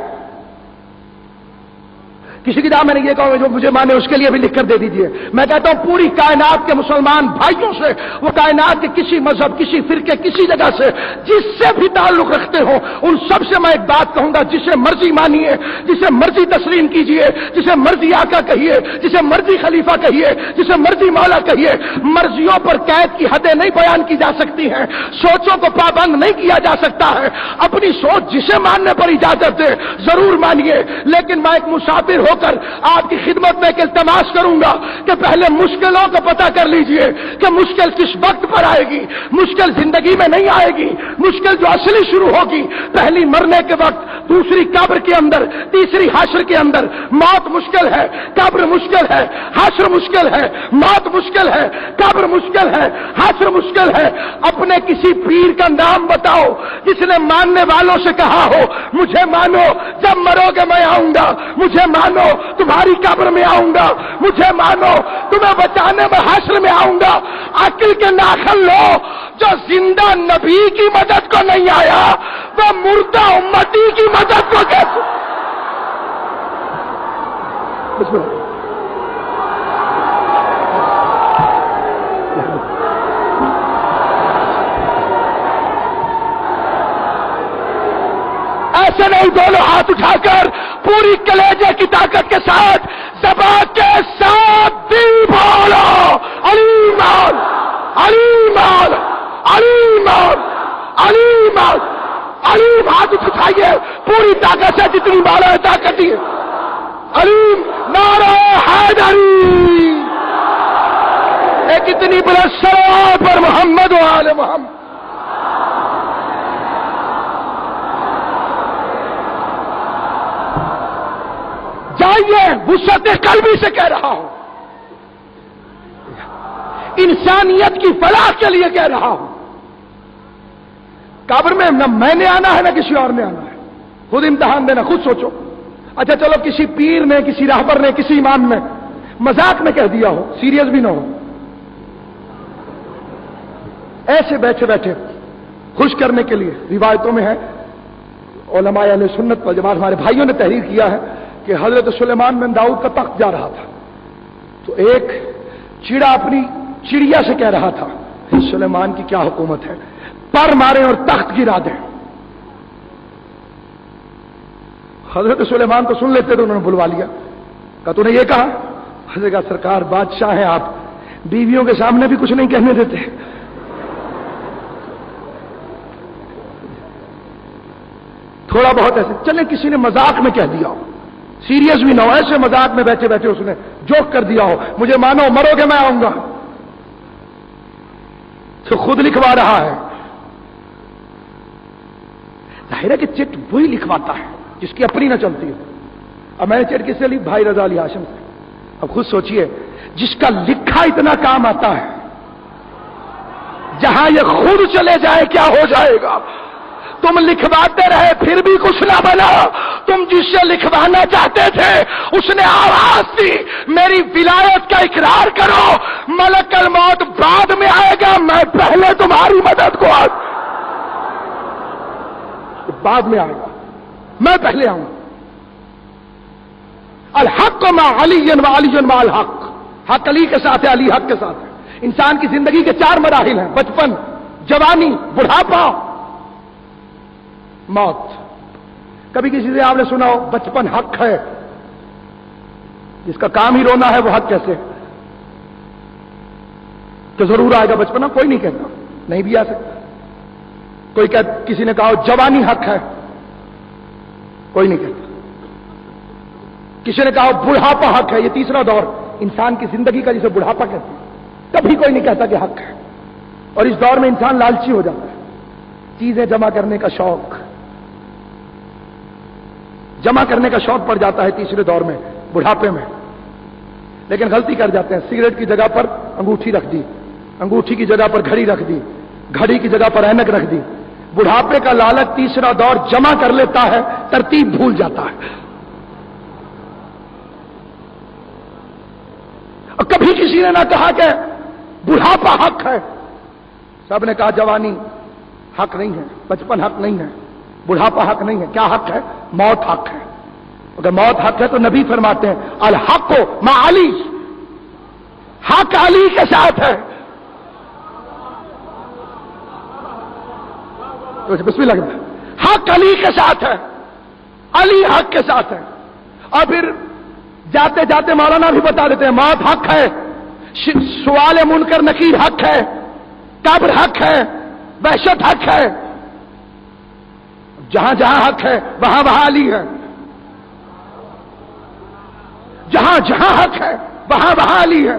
کسی کتاب میں نے یہ کہا جو مجھے مانے اس کے لیے بھی لکھ کر دے دیجئے۔ میں کہتا ہوں پوری کائنات کے مسلمان بھائیوں سے، وہ کائنات کے کسی مذہب، کسی فرقے، کسی جگہ سے جس سے بھی تعلق رکھتے ہوں، ان سب سے میں ایک بات کہوں گا، جسے مرضی مانیے، جسے مرضی تسلیم کیجئے، جسے مرضی آقا کہیے، جسے مرضی خلیفہ کہیے، جسے مرضی مولا کہیے، مرضیوں پر قید کی حدیں نہیں بیان کی جا سکتی ہیں، سوچوں کو پابند نہیں کیا جا سکتا ہے۔ اپنی سوچ جسے ماننے پر اجازت دے ضرور مانیے، لیکن میں ایک مسافر ہو کر آپ کی خدمت میں ایک التماس کروں گا کہ پہلے مشکلوں کو پتہ کر لیجئے کہ مشکل کس وقت پر آئے گی۔ مشکل زندگی میں نہیں آئے گی، مشکل جو اصلی شروع ہوگی پہلی مرنے کے وقت، دوسری قبر کے اندر، تیسری حشر کے اندر۔ موت مشکل ہے، قبر مشکل ہے، حشر مشکل ہے، موت مشکل ہے، قبر مشکل ہے، حشر مشکل ہے۔ اپنے کسی پیر کا نام بتاؤ جس نے ماننے والوں سے کہا ہو مجھے مانو جب مرو گے میں آؤں گا، مجھے مانو تمہاری قبر میں آؤں گا، مجھے مانو تمہیں بچانے میں حشر میں آؤں گا۔ عقل کے ناخن لو، جو زندہ نبی کی مدد کو نہیں آیا وہ مردہ امتی کی مدد کو کیسے؟ ایسے نہیں، دونوں ہاتھ اٹھا کر پوری کلیجے کی طاقت کے ساتھ زبان کے ساتھ دل بولو، علی مال علی مال علی مال علی مال علی۔ ہاتھ اٹھائیے پوری طاقت سے، جتنی بالا ہے طاقت دی ہے۔ علیم نعرہ حیدری، ایک اتنی بلند صلوات پر محمد و آل محمد۔ جائیے، وسعت قلبی سے کہہ رہا ہوں، انسانیت کی فلاح کے لیے کہہ رہا ہوں۔ قبر میں نہ میں نے آنا ہے نہ کسی اور نے آنا ہے، خود امتحان دینا، خود سوچو۔ اچھا چلو کسی پیر نے، کسی راہبر نے، کسی امام نے مذاق میں کہہ دیا ہو، سیریس بھی نہ ہو، ایسے بیٹھے بیٹھے خوش کرنے کے لیے روایتوں میں ہے، علماء اہل سنت والجماعت ہمارے بھائیوں نے تحریر کیا ہے کہ حضرت سلیمان بن داؤد کا تخت جا رہا تھا تو ایک چڑا اپنی چڑیا سے کہہ رہا تھا سلیمان کی کیا حکومت ہے، پر مارے اور تخت گرا دیں۔ حضرت سلیمان تو سن لیتے تو انہوں نے بلوا لیا، کہا تو نے یہ کہا؟ حضرت کہا سرکار بادشاہ ہیں آپ، بیویوں کے سامنے بھی کچھ نہیں کہنے دیتے۔ تھوڑا بہت ایسے چلے کسی نے مذاق میں کہہ دیا ہو، سیریس بھی نہ ہو، ایسے مذاق میں بیٹھے بیٹھے اس نے جوک کر دیا ہو مجھے مانو مرو گے میں آؤں گا، تو خود لکھوا رہا ہے۔ ظاہر ہے کہ چٹ وہی لکھواتا ہے جس کی اپنی نہ چلتی ہو۔ اب میں نے چٹ کس سے لی؟ بھائی رضا علی ہاشم سے۔ اب خود سوچئے جس کا لکھا اتنا کام آتا ہے، جہاں یہ خود چلے جائے کیا ہو جائے گا؟ تم لکھواتے رہے پھر بھی کچھ نہ بنا، تم جس سے لکھوانا چاہتے تھے اس نے آواز دی میری ولایت کا اقرار کرو، ملک الموت بعد میں آئے گا، میں پہلے تمہاری مدد کو بعد میں آئے گا، میں پہلے آؤں۔ الحق مع علی و علی مع الحق، حق علی کے ساتھ ہے، علی حق کے ساتھ ہے۔ انسان کی زندگی کے 4 مراحل ہیں، بچپن، جوانی، بڑھاپا، موت۔ کبھی کسی سے آپ نے سنا ہو بچپن حق ہے، جس کا کام ہی رونا ہے وہ حق کیسے؟ تو ضرور آئے گا بچپنا، کوئی نہیں کہتا، نہیں بھی آ سکتا۔ کوئی کسی نے کہا جوانی حق ہے، کوئی نہیں کہتا۔ کسی نے کہا بڑھاپا حق ہے. یہ تیسرا دور انسان کی زندگی کا جسے بڑھاپا کہتے ہیں. کبھی کوئی نہیں کہتا کہ حق ہے. اور اس دور میں انسان لالچی ہو جاتا ہے. چیزیں جمع کرنے کا شوق پڑ جاتا ہے تیسرے دور میں, بڑھاپے میں. لیکن غلطی کر جاتے ہیں. سگریٹ کی جگہ پر انگوٹھی رکھ دی, انگوٹھی کی جگہ پر گھڑی رکھ دی, گھڑی کی جگہ پر اینک رکھ دی. بڑھاپے کا لالچ تیسرا دور جمع کر لیتا ہے, ترتیب بھول جاتا ہے. اور کبھی کسی نے نہ کہا کہ بڑھاپا حق ہے. سب نے کہا جوانی حق نہیں ہے, بچپن حق نہیں ہے, بڑھاپا حق نہیں ہے. کیا حق ہے؟ موت حق ہے. اگر موت حق ہے تو نبی فرماتے ہیں الحق مع علی, حق علی کے ساتھ ہے. بسم اللہ, حق علی کے ساتھ ہے, علی حق کے ساتھ ہے. اور پھر جاتے جاتے مولانا بھی بتا دیتے ہیں موت حق ہے, سوال منکر نکیر حق ہے, قبر حق ہے, وحشت حق ہے. جہاں جہاں حق ہے وہاں وہاں علی ہے. جہاں جہاں حق ہے وہاں وہاں علی ہے.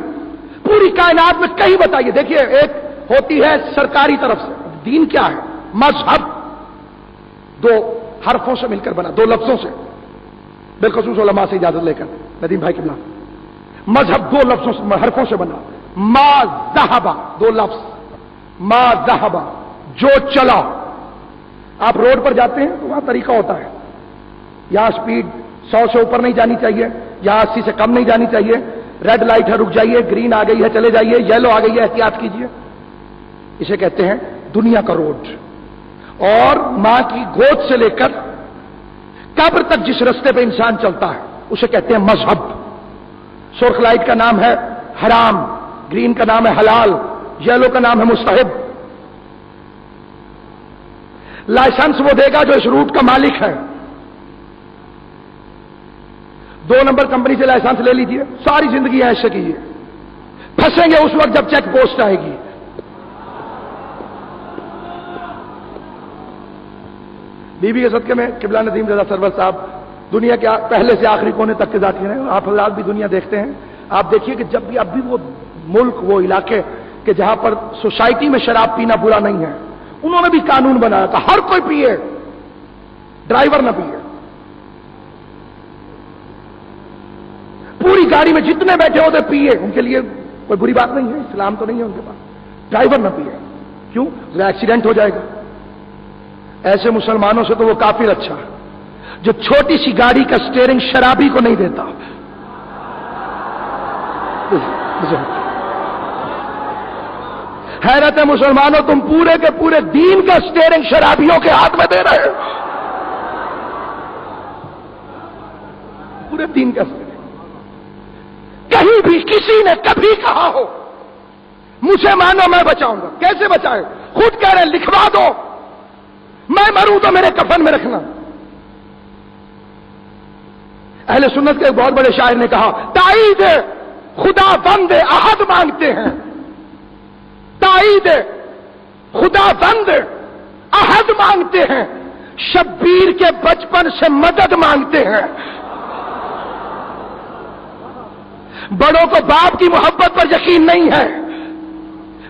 پوری کائنات میں کہیں بتائیے. دیکھیے ایک ہوتی ہے سرکاری طرف سے, دین کیا ہے؟ مذہب. دو حرفوں سے مل کر بنا, دو لفظوں سے, بالخصوص علماء سے اجازت لے کر ندیم بھائی قبلہ. مذہب دو لفظوں سے, حرفوں سے بنا. ما ذہبا, دو لفظ, ما ذہبا, جو چلا. آپ روڈ پر جاتے ہیں تو وہاں طریقہ ہوتا ہے, یہاں سپیڈ 100 سے اوپر نہیں جانی چاہیے, یہاں 80 سے کم نہیں جانی چاہیے, ریڈ لائٹ ہے رک جائیے, گرین آ گئی ہے چلے جائیے, یلو آ گئی ہے احتیاط کیجیے. اسے کہتے ہیں دنیا کا روڈ. اور ماں کی گود سے لے کر قبر تک جس رستے پہ انسان چلتا ہے اسے کہتے ہیں مذہب. سرخ لائٹ کا نام ہے حرام, گرین کا نام ہے حلال, یلو کا نام ہے مستحب. لائسنس وہ دے گا جو اس روٹ کا مالک ہے. 2 نمبر کمپنی سے لائسنس لے لیجئے, ساری زندگی ایسے کیجیے. پھنسیں گے اس وقت جب چیک پوسٹ آئے گی. بی بی کے صدقے میں قبلہ ندیم رضا سرور صاحب دنیا کے پہلے سے آخری کونے تک کے ذاتی ہیں. آپ حضرات بھی دنیا دیکھتے ہیں. آپ دیکھیے کہ جب بھی اب بھی وہ ملک, وہ علاقے کہ جہاں پر سوسائٹی میں شراب پینا برا نہیں ہے, انہوں نے بھی قانون بنایا تھا ہر کوئی پیے, ڈرائیور نہ پیے. پوری گاڑی میں جتنے بیٹھے ہوتے پیے, ان کے لیے کوئی بری بات نہیں ہے, اسلام تو نہیں ہے ان کے پاس. ڈرائیور نہ پیے, کیوں؟ ایکسیڈنٹ ہو جائے گا. ایسے مسلمانوں سے تو وہ کافر اچھا ہے جو چھوٹی سی گاڑی کا سٹیئرنگ شرابی کو نہیں دیتا. حیرت ہے مسلمانوں, تم پورے کے پورے دین کا سٹیئرنگ شرابیوں کے ہاتھ میں دے رہے ہو. پورے دین کا سٹیئرنگ. کہیں بھی کسی نے کبھی کہا ہو مجھے مانو میں بچاؤں گا, کیسے بچائے؟ خود کہہ رہے ہیں لکھوا دو, میں مروں تو میرے کفن میں رکھنا. اہل سنت کے ایک بہت بڑے شاعر نے کہا تائید خدا بند عہد مانگتے ہیں, تائید خدا بند عہد مانگتے ہیں, شبیر کے بچپن سے مدد مانگتے ہیں. بڑوں کو باپ کی محبت پر یقین نہیں ہے,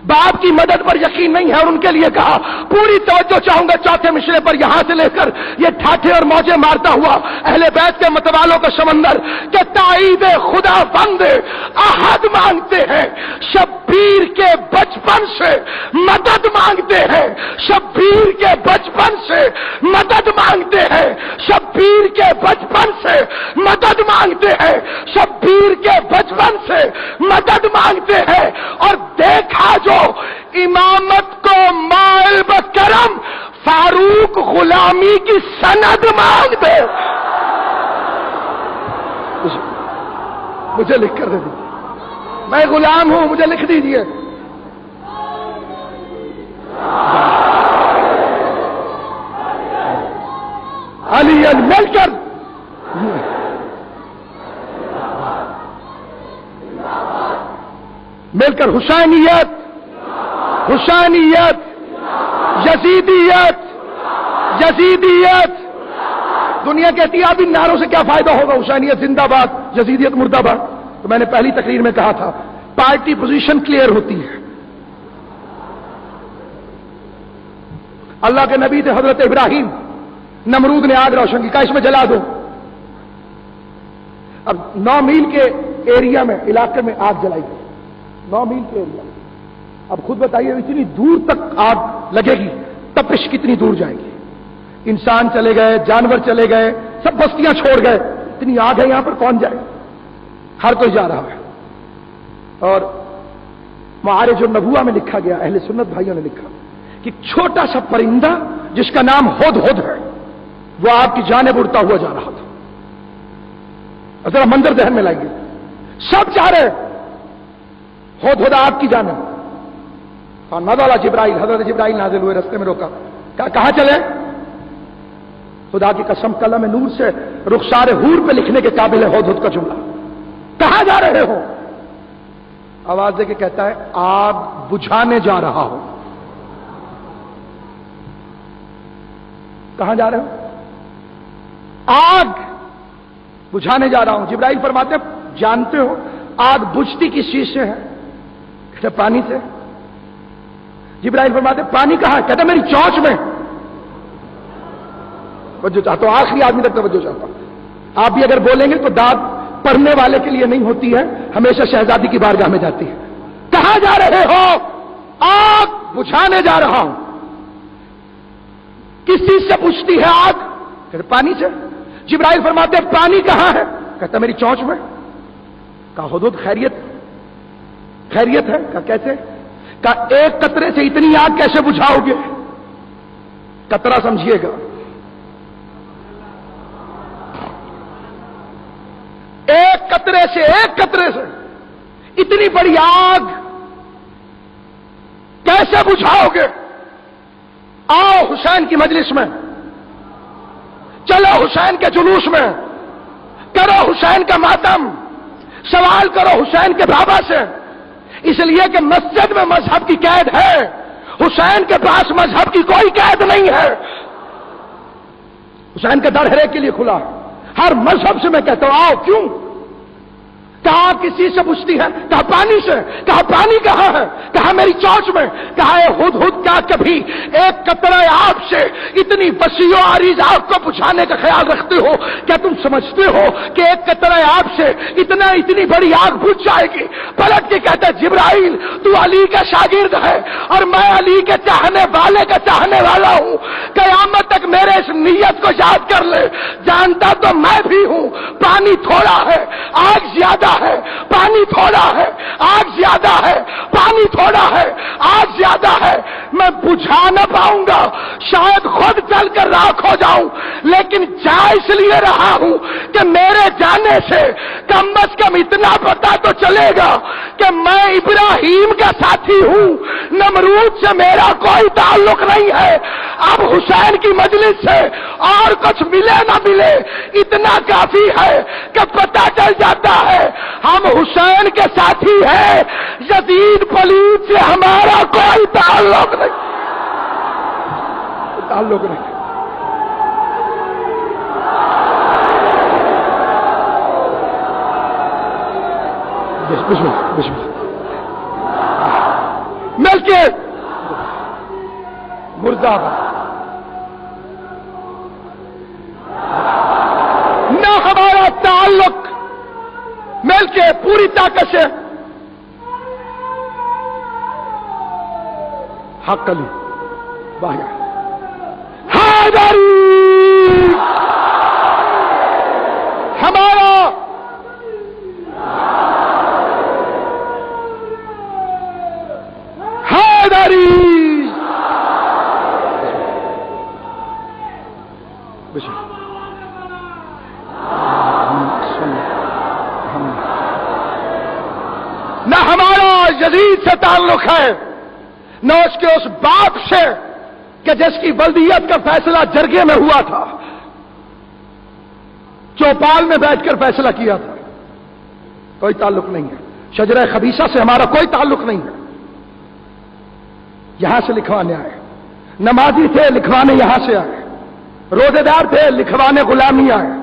باپ کی مدد پر یقین نہیں ہے, اور ان کے لیے کہا پوری توجہ چاہوں گا چوتھے مشرے پر, یہاں سے لے کر یہ ٹھاٹھے اور موجے مارتا ہوا اہل بیت کے متوالوں کا سمندر, کہ تائید خدا بند عہد مانگتے ہیں, شبیر کے بچپن سے مدد مانگتے ہیں, شبیر کے بچپن سے مدد مانگتے ہیں, شبیر کے بچپن سے مدد مانگتے ہیں, شبیر کے بچپن سے مدد مانگتے ہیں. اور دیکھا جو امامت کو مائل بکرم فاروق غلامی کی سند مانگ دے. مجھے لکھ کر دے دیجیے, میں غلام ہوں, مجھے لکھ دیجیے. علی مل کر مل کر حسینیت, حسینیت, یزیدیت, یزیدیت, دنیا کہتی ہے اب ان نعروں سے کیا فائدہ ہوگا، حسینیت زندہ باد، یزیدیت مردہ باد. تو میں نے پہلی تقریر میں کہا تھا پارٹی پوزیشن کلیئر ہوتی ہے. اللہ کے نبی تھے حضرت ابراہیم، نمرود نے آگ روشن کی، کہا اس میں جلا دو. اب 9 میل کے ایریا میں، علاقے میں آگ جلائی گئی، 9 میل کے ایریا میں. اب خود بتائیے اتنی دور تک آگ لگے گی، تپش کتنی دور جائے گی. انسان چلے گئے، جانور چلے گئے، سب بستیاں چھوڑ گئے. اتنی آگ ہے یہاں پر، کون جائے؟ ہر کوئی جا رہا ہے. اور معارج النبوہ میں لکھا گیا، اہل سنت بھائیوں نے لکھا کہ چھوٹا سا پرندہ جس کا نام ہد ہد ہے وہ آپ کی جانب اڑتا ہوا جا رہا تھا. ذرا منظر ذہن میں لائیے، سب جا رہے، ہد ہد آپ کی جانب. نزل جبرائیل، حضرت جبرائیل نازل ہوئے، رستے میں روکا، کہاں چلے؟ خدا کی قسم قلم نور سے رخسار حور پہ لکھنے کے قابل ہے ہد ہد کا جملہ. کہاں جا رہے ہو؟ آواز دے کے کہتا ہے آگ بجھانے جا رہا ہوں. کہاں جا رہے ہو؟ آگ بجھانے جا رہا ہوں. جبرائیل فرماتے جانتے ہو آگ بجھتی کس چیز سے ہے؟ کہتے پانی سے. جبرائیل فرماتے پانی کہاں ہے؟ کہتے میری چونچ میں. توجہ چاہتا ہوں، آخری آدمی تک توجہ چاہتا ہوں. آپ بھی اگر بولیں گے تو داد پڑھنے والے کے لیے نہیں ہوتی ہے، ہمیشہ شہزادی کی بارگاہ میں جاتی ہے. کہاں جا رہے ہو؟ آگ بجھانے جا رہا ہوں. کس چیز سے بجھتی ہے آگ؟ کہتے پانی سے. جبرائیل فرماتے پانی کہاں ہے؟ کہتا میری چونچ میں. کہا حدود خیریت خیریت ہے؟ کہا کیسے؟ کہا ایک قطرے سے اتنی آگ کیسے بجھاؤ گے؟ قطرہ سمجھیے گا، ایک قطرے سے اتنی بڑی آگ کیسے بجھاؤ گے؟ آؤ حسین کی مجلس میں، چلو حسین کے جلوس میں، کرو حسین کا ماتم، سوال کرو حسین کے بابا سے. اس لیے کہ مسجد میں مذہب کی قید ہے، حسین کے پاس مذہب کی کوئی قید نہیں ہے. حسین کا در ہر ایک کے لیے کھلا ہے. ہر مذہب سے میں کہتا ہوں آؤ. کیوں؟ کہا کسی سے پوچھتی ہے؟ کہا پانی سے. کہا پانی کہاں ہے؟ کہا میری چونچ میں. کہا اے ہد ہد کیا کبھی ایک قطرہ آگ سے اتنی وسیع و عریض آگ کو بجھانے کا خیال رکھتے ہو؟ کیا تم سمجھتے ہو کہ ایک قطرہ آگ سے اتنی بڑی آگ بجھ جائے گی؟ پلٹ کے کہتا ہے جبرائیل تو علی کا شاگرد ہے اور میں علی کے چاہنے والے کا چاہنے والا ہوں. قیامت تک میرے اس نیت کو یاد کر لے. جانتا تو میں بھی ہوں پانی تھوڑا ہے، آگ زیادہ ہے. پانی تھوڑا ہے، آگ زیادہ ہے. پانی تھوڑا ہے، آگ زیادہ ہے. میں بجھا نہ پاؤں گا، شاید خود چل کر راکھ ہو جاؤں، لیکن جا اس لیے رہا ہوں کہ میرے جانے سے کم از کم اتنا پتا تو چلے گا کہ میں ابراہیم کا ساتھی ہوں، نمرود سے میرا کوئی تعلق نہیں ہے. اب حسین کی مجلس سے اور کچھ ملے نہ ملے اتنا کافی ہے کہ پتہ چل جاتا ہے ہم حسین کے ساتھی ہیں. یزید پلید سے ہمارا کوئی تعلق نہیں. بسم مل کے مرزا نہ ہمارا تعلق، مل کے پوری طاقت سے حق علی باہر حیدری ہمارا حیدری. نہ ہمارا یزید سے تعلق ہے، نہ اس کے اس باپ سے کہ جس کی ولدیت کا فیصلہ جرگے میں ہوا تھا، چوپال میں بیٹھ کر فیصلہ کیا تھا. کوئی تعلق نہیں ہے. شجرہ خبیثہ سے ہمارا کوئی تعلق نہیں ہے. یہاں سے لکھوانے آئے، نمازی تھے لکھوانے یہاں سے آئے. روزے دار تھے، لکھوانے غلامیاں ہیں،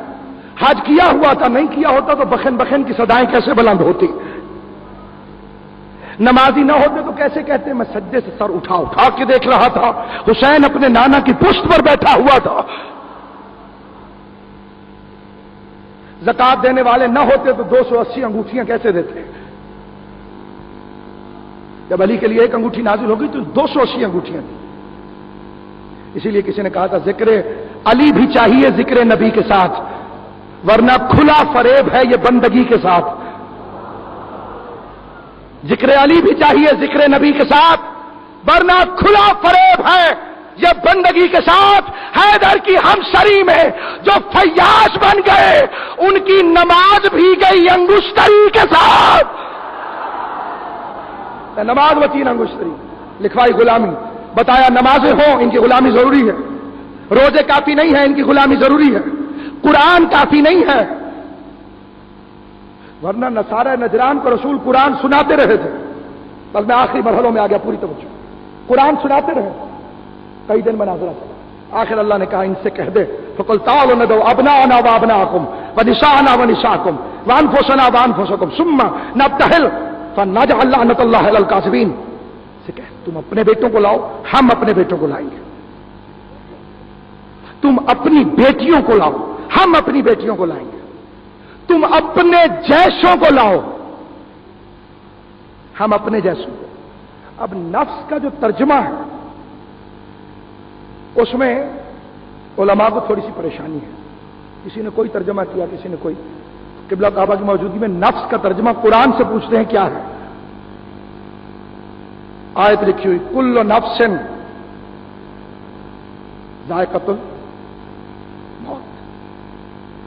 حج کیا ہوا تھا، نہیں کیا ہوتا تو بخن بخن کی صدائیں کیسے بلند ہوتی، نمازی نہ ہوتے تو کیسے کہتے میں سجدے سے سر اٹھا اٹھا کے دیکھ رہا تھا، حسین اپنے نانا کی پشت پر بیٹھا ہوا تھا، زکات دینے والے نہ ہوتے تو 280 انگوٹھیاں کیسے دیتے، جب علی کے لیے ایک انگوٹھی نازل ہوگی تو 280 انگوٹھیاں دی، اسی لیے کسی نے کہا تھا ذکر علی بھی چاہیے ذکر نبی کے ساتھ، ورنہ کھلا فریب ہے یہ بندگی کے ساتھ، ذکر علی بھی چاہیے ذکر نبی کے ساتھ، ورنہ کھلا فریب ہے یہ بندگی کے ساتھ۔ حیدر کی ہمسری میں جو فیاض بن گئے ان کی نماز بھی گئی انگشتری کے ساتھ، نماز و 3 انگشتری، لکھوائی غلامی، بتایا نمازیں ہوں ان کی غلامی ضروری ہے، روزے کافی نہیں ہے ان کی غلامی ضروری ہے، قرآن کافی نہیں ہے، ورنہ نصارہ نجران کو رسول قرآن سناتے رہے تھے، بس میں آخری مرحلوں میں آ گیا، پوری توجہ، قرآن سناتے رہے کئی دن مناظرہ چلا، آخر اللہ نے کہا ان سے کہہ دے فقل تعالوا ندعو ابناءنا وابناءکم ونساءنا ونساءکم وانفسنا وانفسکم ثم نبتہل فنجعل لعنۃ اللہ علی الکاذبین، سے کہہ تم اپنے بیٹوں کو لاؤ ہم اپنے بیٹوں کو لائیں گے، تم اپنی بیٹیوں کو لاؤ ہم اپنی بیٹیوں کو لائیں گے، تم اپنے جیسوں کو لاؤ ہم اپنے جیسوں کو۔ اب نفس کا جو ترجمہ ہے اس میں علماء کو تھوڑی سی پریشانی ہے، کسی نے کوئی ترجمہ کیا کسی نے کوئی، قبلہ کعبہ کی موجودگی میں نفس کا ترجمہ قرآن سے پوچھتے ہیں کیا ہے، آیت لکھی ہوئی کل نفس ذائقۃ الموت،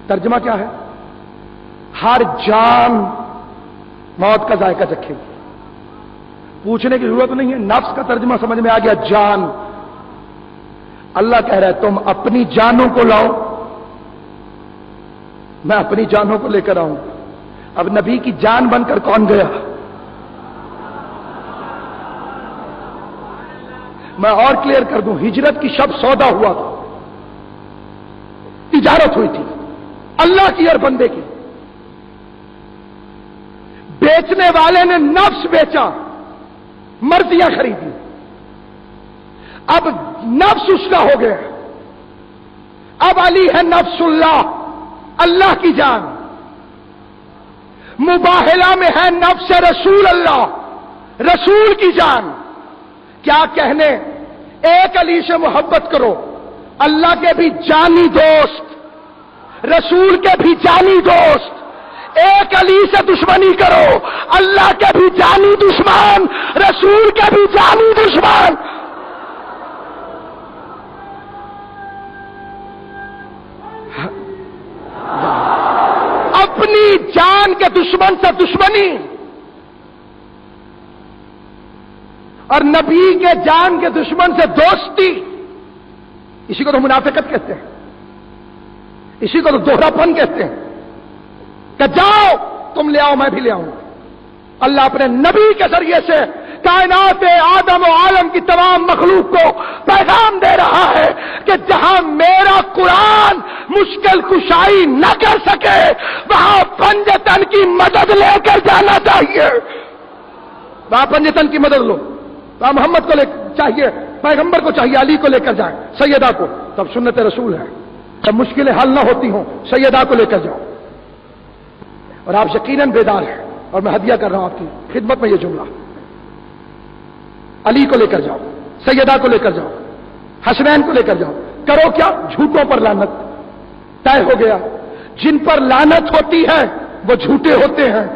ترجمہ کیا ہے؟ ہر جان موت کا ذائقہ چکھے گی، پوچھنے کی ضرورت نہیں ہے، نفس کا ترجمہ سمجھ میں آ گیا جان، اللہ کہہ رہا ہے تم اپنی جانوں کو لاؤ میں اپنی جانوں کو لے کر آؤں، اب نبی کی جان بن کر کون گیا؟ میں اور کلیئر کر دوں، ہجرت کی شب سودا ہوا تھا، تجارت ہوئی تھی اللہ کی اور بندے کی، بیچنے والے نے نفس بیچا، مرضیاں خریدی، اب نفس اس کا ہو گیا، اب علی ہے نفس اللہ، اللہ کی جان، مباہلہ میں ہے نفس رسول اللہ، رسول کی جان، کیا کہنے ایک علی سے محبت کرو، اللہ کے بھی جانی دوست، رسول کے بھی جانی دوست، ایک علی سے دشمنی کرو، اللہ کے بھی جانی دشمن، رسول کے بھی جانی دشمن، اپنی جان کے دشمن سے دشمنی اور نبی کے جان کے دشمن سے دوستی، اسی کو تو منافقت کہتے ہیں، اسی کو تو دوہرا پن کہتے ہیں، کہ جاؤ تم لے آؤ میں بھی لے آؤں، اللہ اپنے نبی کے ذریعے سے کائنات آدم و عالم کی تمام مخلوق کو پیغام دے رہا ہے کہ جہاں میرا قرآن مشکل کشائی نہ کر سکے وہاں پنجتن کی مدد لے کر جانا چاہیے، وہاں پنجتن کی مدد لو، وہاں محمد کو چاہیے، پیغمبر کو چاہیے علی کو لے کر جائیں، سیدہ کو، تب سنت رسول ہے، جب مشکلیں حل نہ ہوتی ہوں سیدہ کو لے کر جاؤ، اور آپ یقیناً بیدار ہیں، اور میں ہدیہ کر رہا ہوں آپ کی خدمت میں یہ جملہ، علی کو لے کر جاؤ، سیدہ کو لے کر جاؤ، حسنین کو لے کر جاؤ، کرو کیا؟ جھوٹوں پر لعنت، طے ہو گیا، جن پر لعنت ہوتی ہے وہ جھوٹے ہوتے ہیں،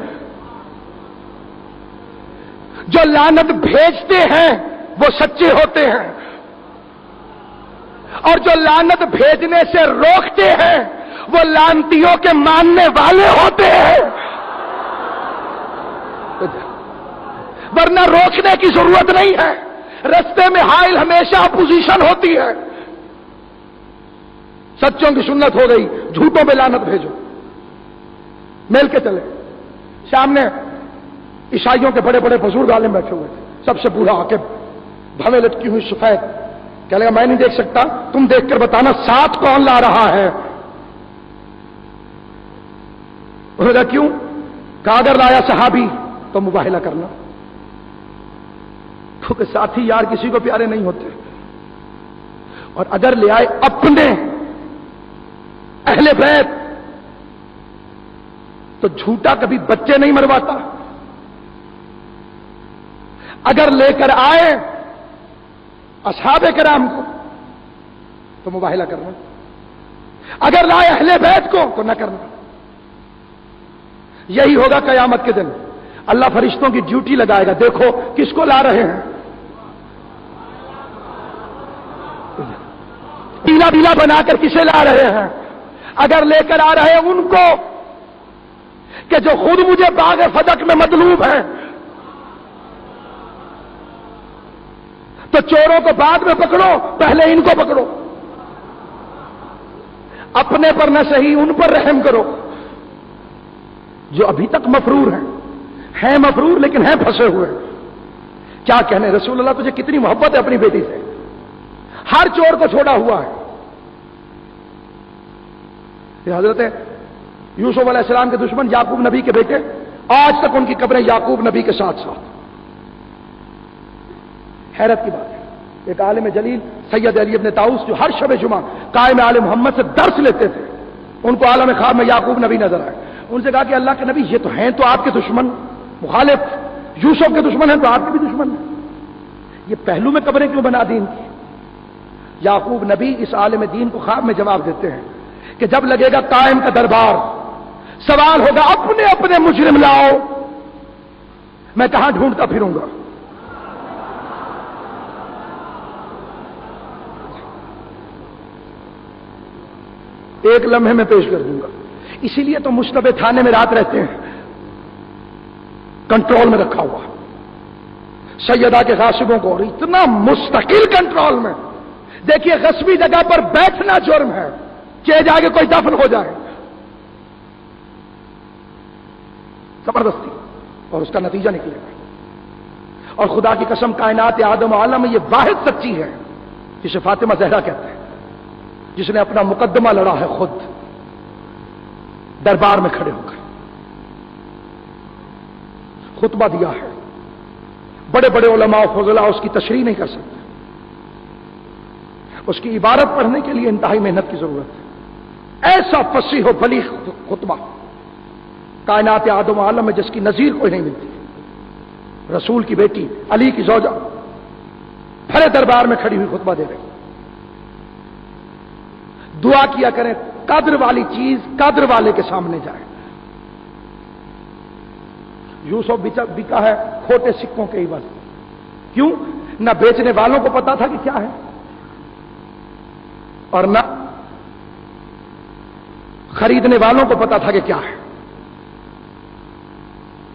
جو لعنت بھیجتے ہیں وہ سچے ہوتے ہیں، اور جو لعنت بھیجنے سے روکتے ہیں وہ لعنتیوں کے ماننے والے ہوتے ہیں، ورنہ روکنے کی ضرورت نہیں ہے، رستے میں حائل ہمیشہ اپوزیشن ہوتی ہے، سچوں کی سنت ہو گئی، جھوٹوں پہ لعنت بھیجو، مل کے چلے، سامنے عیسائیوں کے بڑے بڑے بزرگ عالم بیٹھے ہوئے تھے، سب سے بوڑھا عاقب، بھویں لٹکی ہوئی سفید کہنے لگا میں نہیں دیکھ سکتا، تم دیکھ کر بتانا ساتھ کون لا رہا ہے؟ انہوں نے کہا کیوں؟ کہا اگر لایا صحابی تو مباہلہ کرنا، کیونکہ ساتھی یار کسی کو پیارے نہیں ہوتے، اور اگر لے آئے اپنے اہل بیت تو جھوٹا کبھی بچے نہیں مرواتا، اگر لے کر آئے اصحاب کرام کو تو مباہلہ کرنا، اگر لائے اہل بیت کو تو نہ کرنا۔ یہی ہوگا قیامت کے دن، اللہ فرشتوں کی ڈیوٹی لگائے گا، دیکھو کس کو لا رہے ہیں، پیلا پیلا بنا کر کسے لا رہے ہیں؟ اگر لے کر آ رہے ہیں ان کو کہ جو خود مجھے باغ فدق میں مطلوب ہے، تو چوروں کو بعد میں پکڑو، پہلے ان کو پکڑو، اپنے پر نہ صحیح ان پر رحم کرو جو ابھی تک مفرور ہیں مفرور لیکن ہیں پھنسے ہوئے۔ کیا کہنے، رسول اللہ تجھے کتنی محبت ہے اپنی بیٹی سے، ہر چور کو چھوڑا ہوا ہے۔ یہ حضرت یوسف علیہ السلام کے دشمن یعقوب نبی کے بیٹے، آج تک ان کی قبریں یعقوب نبی کے ساتھ ساتھ۔ حیرت کی بات ہے، ایک عالم جلیل سید علی ابن طاؤس جو ہر شب جمعہ قائم آل محمد سے درس لیتے تھے، ان کو عالم خواب میں یعقوب نبی نظر آئے، ان سے کہا کہ اللہ کے نبی یہ تو ہیں تو آپ کے دشمن، مخالف یوسف کے دشمن ہیں تو آپ کے بھی دشمن ہیں، یہ پہلو میں قبریں کیوں بنا دی ان کی؟ یعقوب نبی اس عالم دین کو خواب میں جواب دیتے ہیں کہ جب لگے گا قائم کا دربار، سوال ہوگا اپنے اپنے مجرم لاؤ، میں کہاں ڈھونڈتا پھروں گا؟ ایک لمحے میں پیش کر دوں گا۔ اسی لیے تو مشتبہ تھانے میں رات رہتے ہیں، کنٹرول میں رکھا ہوا سیدہ کے غاصبوں کو، اور اتنا مستقل کنٹرول میں۔ دیکھیے غصبی جگہ پر بیٹھنا جرم ہے، چہ جا کے کوئی دفن ہو جائے زبردستی، اور اس کا نتیجہ نکلے گا۔ اور خدا کی قسم کائنات آدم و عالم میں یہ واحد سچی ہے جسے فاطمہ زہرا کہتے ہیں، جس نے اپنا مقدمہ لڑا ہے خود دربار میں کھڑے ہو کر، خطبہ دیا ہے، بڑے بڑے علماء و فضلاء اس کی تشریح نہیں کر سکتے، اس کی عبارت پڑھنے کے لیے انتہائی محنت کی ضرورت ہے۔ ایسا فصیح و بلیغ خطبہ کائنات آدم و عالم میں جس کی نظیر کوئی نہیں ملتی، رسول کی بیٹی علی کی زوجہ بھرے دربار میں کھڑی ہوئی خطبہ دے رہے۔ دعا کیا کریں قدر والی چیز قدر والے کے سامنے جائے۔ یوسف بکا ہے کھوٹے سکوں کے عوض، کیوں؟ نہ بیچنے والوں کو پتا تھا کہ کیا ہے، اور نہ خریدنے والوں کو پتا تھا کہ کیا ہے۔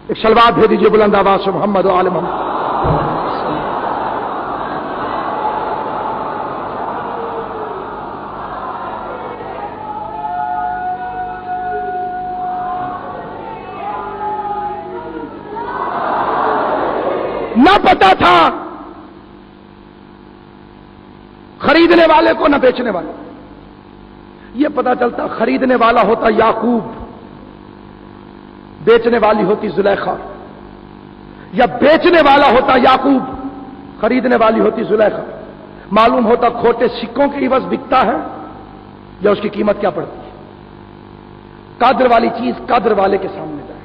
ایک شلوات بھیج دیجیے بلند آواز سے، محمد و آل محمد۔ نہ پتا تھا خریدنے والے کو نہ بیچنے والے، یہ پتا چلتا خریدنے والا ہوتا یعقوب، بیچنے والی ہوتی زلیخا، یا بیچنے والا ہوتا یعقوب، خریدنے والی ہوتی زلیخا، معلوم ہوتا کھوٹے سکوں کے عوض بکتا ہے یا اس کی قیمت کیا پڑتی ہے۔ قدر والی چیز قدر والے کے سامنے جائے۔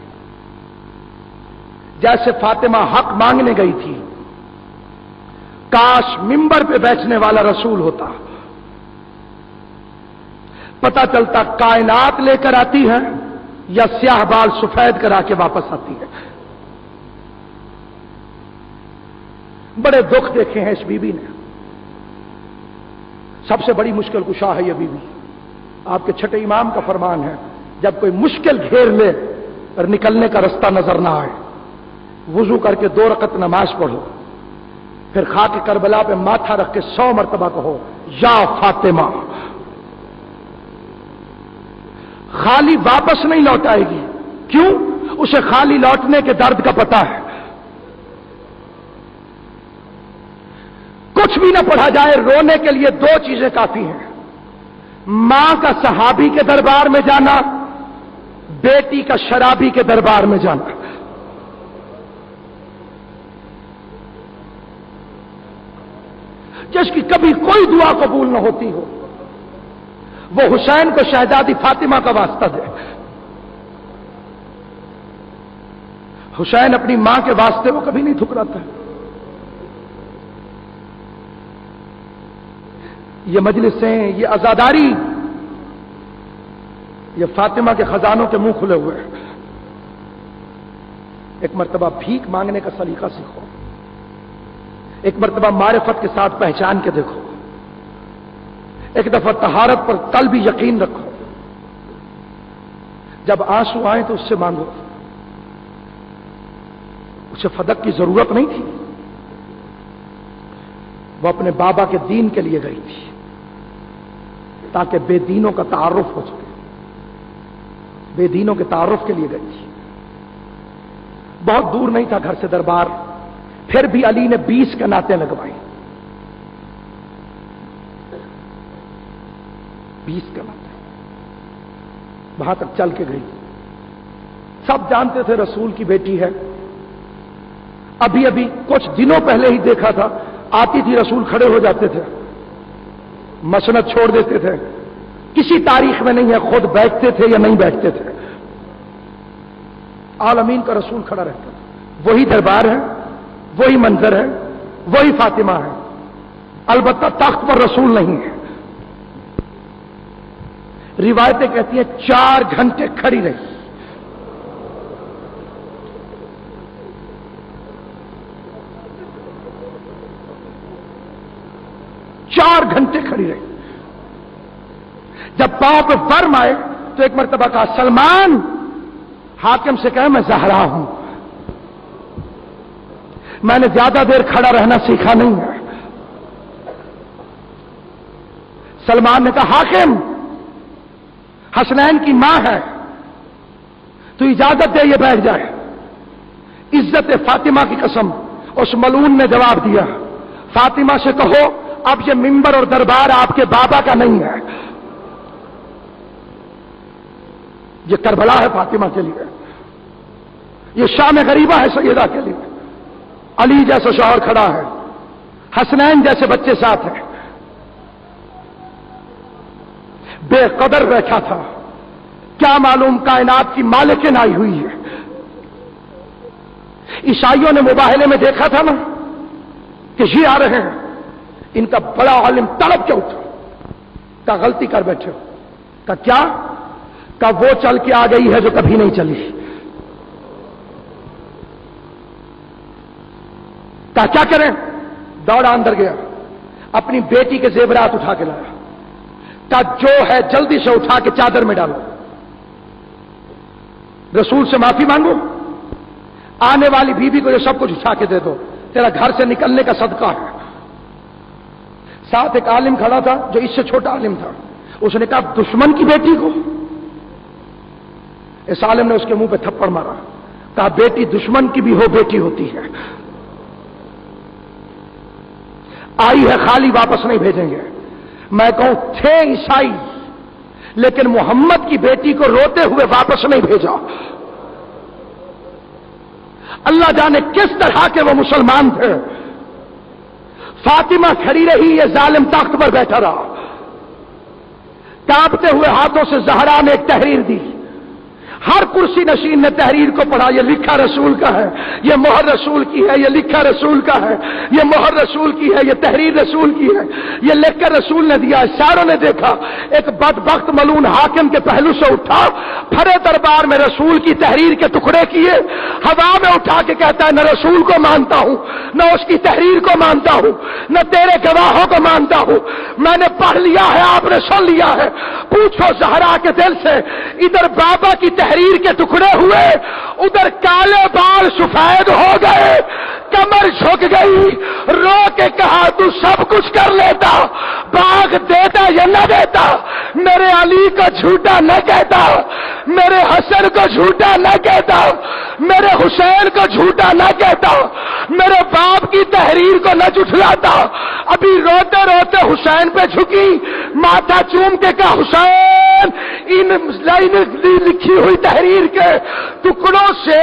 جیسے فاطمہ حق مانگنے گئی تھی، کاش منبر پہ بیٹھنے والا رسول ہوتا، پتہ چلتا کائنات لے کر آتی ہے یا سیاہ بال سفید کرا کے واپس آتی ہے۔ بڑے دکھ دیکھے ہیں اس بی بی نے، سب سے بڑی مشکل کشا ہے یہ بی بی۔ آپ کے چھٹے امام کا فرمان ہے، جب کوئی مشکل گھیر لے اور نکلنے کا رستہ نظر نہ آئے، وضو کر کے 2 رکعت نماز پڑھو، پھر خاک کربلا پہ ماتھا رکھ کے 100 مرتبہ کہو یا فاطمہ۔ خالی واپس نہیں لوٹ آئے گی، کیوں؟ اسے خالی لوٹنے کے درد کا پتہ ہے۔ کچھ بھی نہ پڑھا جائے، رونے کے لیے دو چیزیں کافی ہیں: ماں کا صحابی کے دربار میں جانا، بیٹی کا شرابی کے دربار میں جانا۔ جس کی کبھی کوئی دعا قبول نہ ہوتی ہو، وہ حسین کو شہزادی فاطمہ کا واسطہ دے۔ حسین اپنی ماں کے واسطے وہ کبھی نہیں ٹھکراتا ہے۔ یہ مجلسیں، یہ عزاداری، یہ فاطمہ کے خزانوں کے منہ کھلے ہوئے ہیں۔ ایک مرتبہ بھیک مانگنے کا سلیقہ سیکھو، ایک مرتبہ معرفت کے ساتھ پہچان کے دیکھو، ایک دفعہ طہارت پر کل بھی یقین رکھو۔ جب آنسو آئیں تو اس سے مانگو۔ اسے فدق کی ضرورت نہیں تھی، وہ اپنے بابا کے دین کے لیے گئی تھی تاکہ بے دینوں کا تعارف ہو سکے، بے دینوں کے تعارف کے لیے گئی تھی۔ بہت دور نہیں تھا گھر سے دربار، پھر بھی علی نے 20 کا نعتیں لگوائی، 20 کا نعتیں وہاں تک چل کے گئی۔ سب جانتے تھے رسول کی بیٹی ہے، ابھی ابھی کچھ دنوں پہلے ہی دیکھا تھا، آتی تھی رسول کھڑے ہو جاتے تھے، مسند چھوڑ دیتے تھے، کسی تاریخ میں نہیں ہے خود بیٹھتے تھے یا نہیں بیٹھتے تھے، عالمین کا رسول کھڑا رہتا تھا۔ وہی دربار ہے، وہی منظر ہے، وہی فاطمہ ہے، البتہ تخت پر رسول نہیں ہے۔ روایتیں کہتی ہیں 4 گھنٹے کھڑی رہی، 4 گھنٹے کھڑی رہی۔ جب پاؤں پہ فرم آئے تو ایک مرتبہ کہا، سلمان حاکم سے کہا میں زہرا ہوں، میں نے زیادہ دیر کھڑا رہنا سیکھا نہیں ہے۔ سلمان نے کہا، حاکم حسنین کی ماں ہے، تو اجازت دے یہ بیٹھ جائے۔ عزت فاطمہ کی قسم، اس ملعون نے جواب دیا، فاطمہ سے کہو اب یہ منبر اور دربار آپ کے بابا کا نہیں ہے، یہ کربلا ہے فاطمہ کے لیے، یہ شام غریبہ ہے سیدہ کے لیے۔ علی جیسا شوہر کھڑا ہے، حسنین جیسے بچے ساتھ ہیں، بے قدر بیٹھا تھا، کیا معلوم کائنات کی مالکن آئی ہوئی ہے۔ عیسائیوں نے مباہلے میں دیکھا تھا نا کہ یہ آ رہے ہیں، ان کا بڑا عالم تڑپ کے اٹھا، کا غلطی کر بیٹھے ہو، کا کیا، کا وہ چل کے آ گئی ہے جو کبھی نہیں چلی، کا کیا کریں، دوڑا اندر گیا، اپنی بیٹی کے زیورات اٹھا کے لایا، کا جو ہے جلدی سے اٹھا کے چادر میں ڈالو، رسول سے معافی مانگو، آنے والی بیوی کو یہ سب کچھ اٹھا کے دے دو، تیرا گھر سے نکلنے کا صدقہ ہے۔ ساتھ ایک عالم کھڑا تھا جو اس سے چھوٹا عالم تھا، اس نے کہا دشمن کی بیٹی کو، اس عالم نے اس کے منہ پہ تھپڑ مارا، کہا بیٹی دشمن کی بھی ہو بیٹی ہوتی ہے، آئی ہے خالی واپس نہیں بھیجیں گے۔ میں کہوں تھے عیسائی لیکن محمد کی بیٹی کو روتے ہوئے واپس نہیں بھیجا، اللہ جانے کس طرح کے وہ مسلمان تھے۔ فاطمہ کھڑی رہی، یہ ظالم تخت پر بیٹھا رہا، کانپتے ہوئے ہاتھوں سے زہرا نے ایک تحریر دی، ہر کرسی نشین نے تحریر کو پڑھا، یہ لکھا رسول کا ہے، یہ مہر رسول کی ہے، یہ لکھا رسول کا ہے، یہ مہر رسول کی ہے، یہ تحریر رسول کی ہے، یہ لکھ کر رسول نے دیا۔ ساروں نے دیکھا، ایک بدبخت ملعون حاکم کے پہلو سے اٹھا، بھرے دربار میں رسول کی تحریر کے ٹکڑے کیے، ہوا میں اٹھا کے کہتا ہے نہ رسول کو مانتا ہوں، نہ اس کی تحریر کو مانتا ہوں، نہ تیرے گواہوں کو مانتا ہوں، میں نے پڑھ لیا ہے، آپ نے سن لیا ہے، پوچھو زہرا کے دل سے۔ ادھر بابا کی تحریر کے ٹکڑے ہوئے، ادھر کالے بال سفید ہو گئے، کمر جھک گئی، رو کے کہا تو سب کچھ کر لیتا، باغ دیتا یا نہ دیتا، میرے علی کو جھوٹا نہ کہتا، میرے حسن کو جھوٹا نہ کہتا، میرے حسین کو جھوٹا نہ کہتا، میرے باپ کی تحریر کو نہ جھٹلاتا۔ ابھی روتے روتے حسین پہ جھکی، ماتھا چوم کے کہا حسین ان لکھی ہوئی تحریر کے ٹکڑوں سے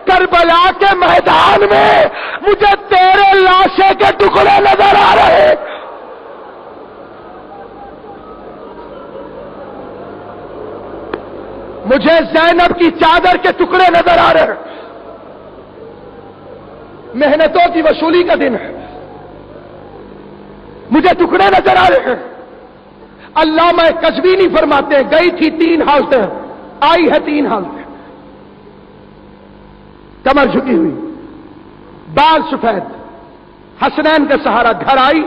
کربلا کے میدان میں مجھے تیرے لاشے کے ٹکڑے نظر آ رہے۔ مجھے زینب کی چادر کے ٹکڑے نظر آ رہے ہیں۔ محنتوں کی وصولی کا دن ہے، مجھے ٹکڑے نظر آ رہے ہیں۔ علامہ قزوینی فرماتے ہیں گئی تھی 3 حالتیں، آئی ہے 3 حالتیں۔ کمر جھکی ہوئی، بال سفید، حسنین کا سہارا، گھر آئی،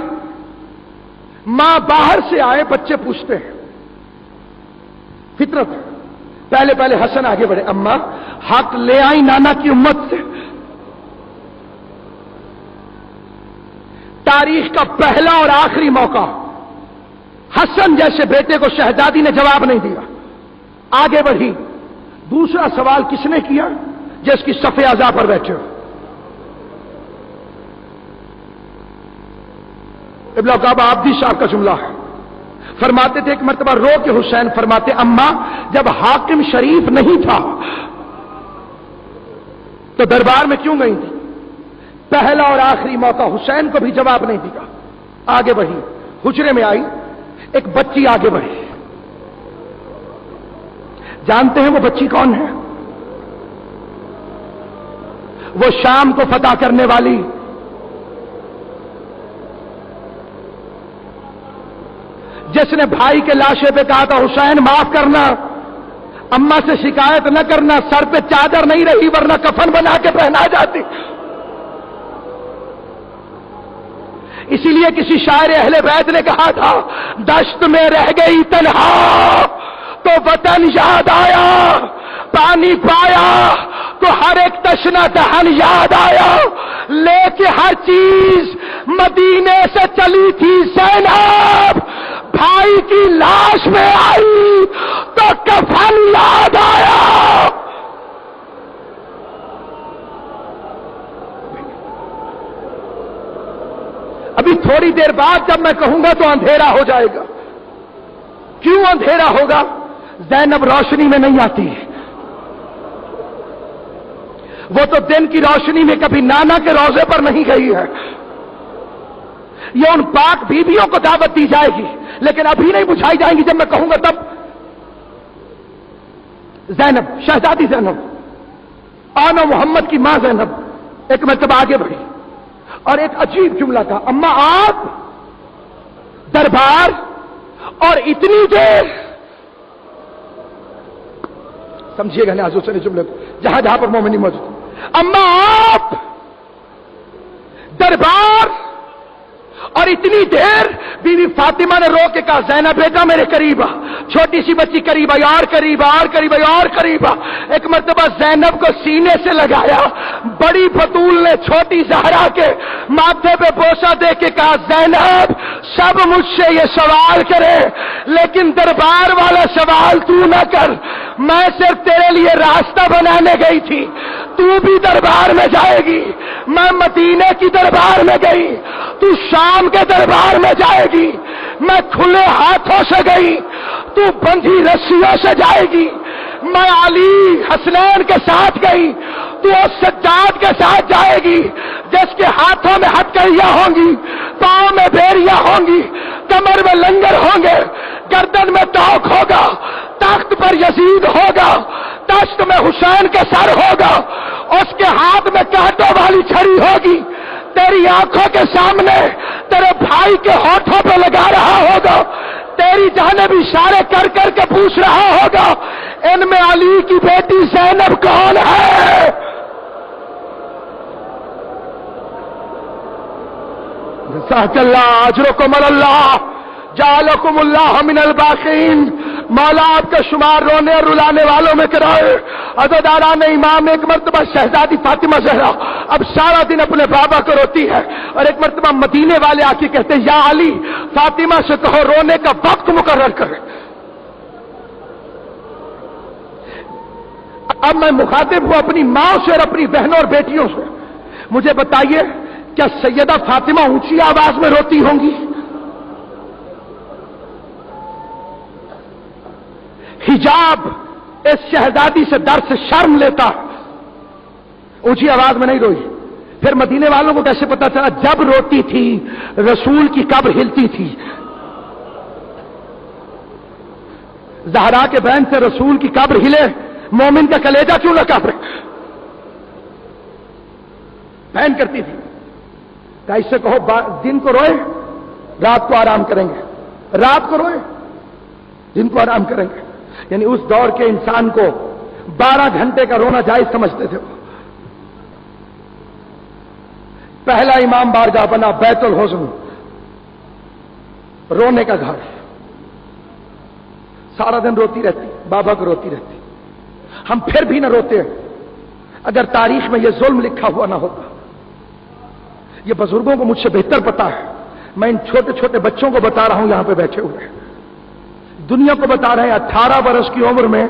ماں باہر سے آئے، بچے پوچھتے ہیں، فطرت ہے۔ پہلے پہلے حسن آگے بڑھے، اماں حق لے آئی نانا کی امت سے۔ تاریخ کا پہلا اور آخری موقع، حسن جیسے بیٹے کو شہزادی نے جواب نہیں دیا، آگے بڑھی۔ دوسرا سوال کس نے کیا؟ جس کی صف اعضاء پر بیٹھے ہو۔ ابن عقابہ عابدی صاحب کا جملہ ہے، فرماتے تھے ایک مرتبہ رو کے حسین فرماتے اماں جب حاکم شریف نہیں تھا تو دربار میں کیوں گئی تھی؟ پہلا اور آخری موقع، حسین کو بھی جواب نہیں دیا، آگے بڑھی، حجرے میں آئی، ایک بچی آگے بڑھی۔ جانتے ہیں وہ بچی کون ہے؟ وہ شام کو فتح کرنے والی، جس نے بھائی کے لاشے پہ کہا تھا حسین معاف کرنا، اماں سے شکایت نہ کرنا، سر پہ چادر نہیں رہی ورنہ کفن بنا کے پہنا جاتی۔ اسی لیے کسی شاعر اہل بیت نے کہا تھا دشت میں رہ گئی تنہا تو وطن یاد آیا، پانی پایا تو ہر ایک تشنا دہن یاد آیا، لے کے ہر چیز مدینے سے چلی تھی زینب، بھائی کی لاش میں آئی تو کفن یاد آیا۔ ابھی تھوڑی دیر بعد جب میں کہوں گا تو اندھیرا ہو جائے گا۔ کیوں اندھیرا ہوگا؟ زینب روشنی میں نہیں آتی، وہ تو دن کی روشنی میں کبھی نانا کے روضے پر نہیں گئی ہے۔ یہ ان پاک بیویوں کو دعوت دی جائے گی لیکن ابھی نہیں بجھائی جائیں گی، جب میں کہوں گا تب۔ زینب، شہزادی زینب، آنا محمد کی ماں زینب ایک مرتبہ آگے بڑھی اور ایک عجیب جملہ تھا، اماں آپ دربار اور اتنی دیر، سمجھیے گا ناظرین سے جملے کو جہاں جہاں پر مومنی موجود، اماں آپ دربار اور اتنی دیر۔ بیوی فاطمہ نے رو کے کہا زینب بیٹا میرے قریب آ، چھوٹی سی بچی قریب آئی، اور قریب اور قریب آئی، اور قریب آ۔ ایک مرتبہ زینب کو سینے سے لگایا، بڑی بطول نے چھوٹی زہرا کے ماتھے پہ بوسہ دے کے کہا زینب سب مجھ سے یہ سوال کرے لیکن دربار والا سوال تو نہ کر، میں صرف تیرے لیے راستہ بنانے گئی تھی، تو بھی دربار میں جائے گی، میں مدینے کی دربار میں گئی، تو شام کے دربار میں جائے گی، میں کھلے ہاتھوں سے گئی، تو بندھی رسیوں سے جائے گی، میں علی حسنین کے ساتھ گئی، تو اس سجاد کے ساتھ جائے گی جس کے ہاتھوں میں ہتھکڑیاں ہوں گی، پاؤں میں بیڑیاں ہوں گی، کمر میں لنگر ہوں گے، گردن میں توق ہوگا، تخت پر یزید ہوگا، تخت میں حسین کے سر ہوگا، اس کے ہاتھ میں کانٹوں والی چھری ہوگی، تیری آنکھوں کے سامنے تیرے بھائی کے ہونٹوں پہ لگا رہا ہوگا، تیری جانب اشارے کر کر کے پوچھ رہا ہوگا ان میں علی کی بیٹی زینب کون ہے؟ جزاک اللہ، اجرکم اللہ، جعلکم اللہ من الباقین۔ مولا آپ کا شمار رونے اور رلانے والوں میں کرائے۔ عزاداران امام ایک مرتبہ شہزادی فاطمہ زہرا اب سارا دن اپنے بابا کو روتی ہے، اور ایک مرتبہ مدینے والے آ کے کہتے ہیں یا علی فاطمہ سے کہو رونے کا وقت مقرر کرے۔ اب میں مخاطب ہوں اپنی ماں سے اور اپنی بہنوں اور بیٹیوں سے، مجھے بتائیے کیا سیدہ فاطمہ اونچی آواز میں روتی ہوں گی؟ حجاب اس شہزادی سے در سے شرم لیتا، اونچی آواز میں نہیں روئی۔ پھر مدینے والوں کو کیسے پتا چلا؟ جب روتی تھی رسول کی قبر ہلتی تھی۔ زہرا کے بہن سے رسول کی قبر ہلے، مومن کا کلیجہ کیوں نہ کانپے؟ بہن کرتی تھی کہ اس سے کہو دن کو روئے رات کو آرام کریں گے، رات کو روئے دن کو آرام کریں گے۔ یعنی اس دور کے انسان کو 12 گھنٹے کا رونا جائز سمجھتے تھے۔ پہلا امام بارگاہ بنا بیت الحزن، رونے کا گھر، سارا دن روتی رہتی، بابا کو روتی رہتی۔ ہم پھر بھی نہ روتے اگر تاریخ میں یہ ظلم لکھا ہوا نہ ہوتا۔ یہ بزرگوں کو مجھ سے بہتر پتا ہے، میں ان چھوٹے چھوٹے بچوں کو بتا رہا ہوں یہاں پہ بیٹھے ہوئے، دنیا کو بتا رہے ہیں 18 برس کی عمر میں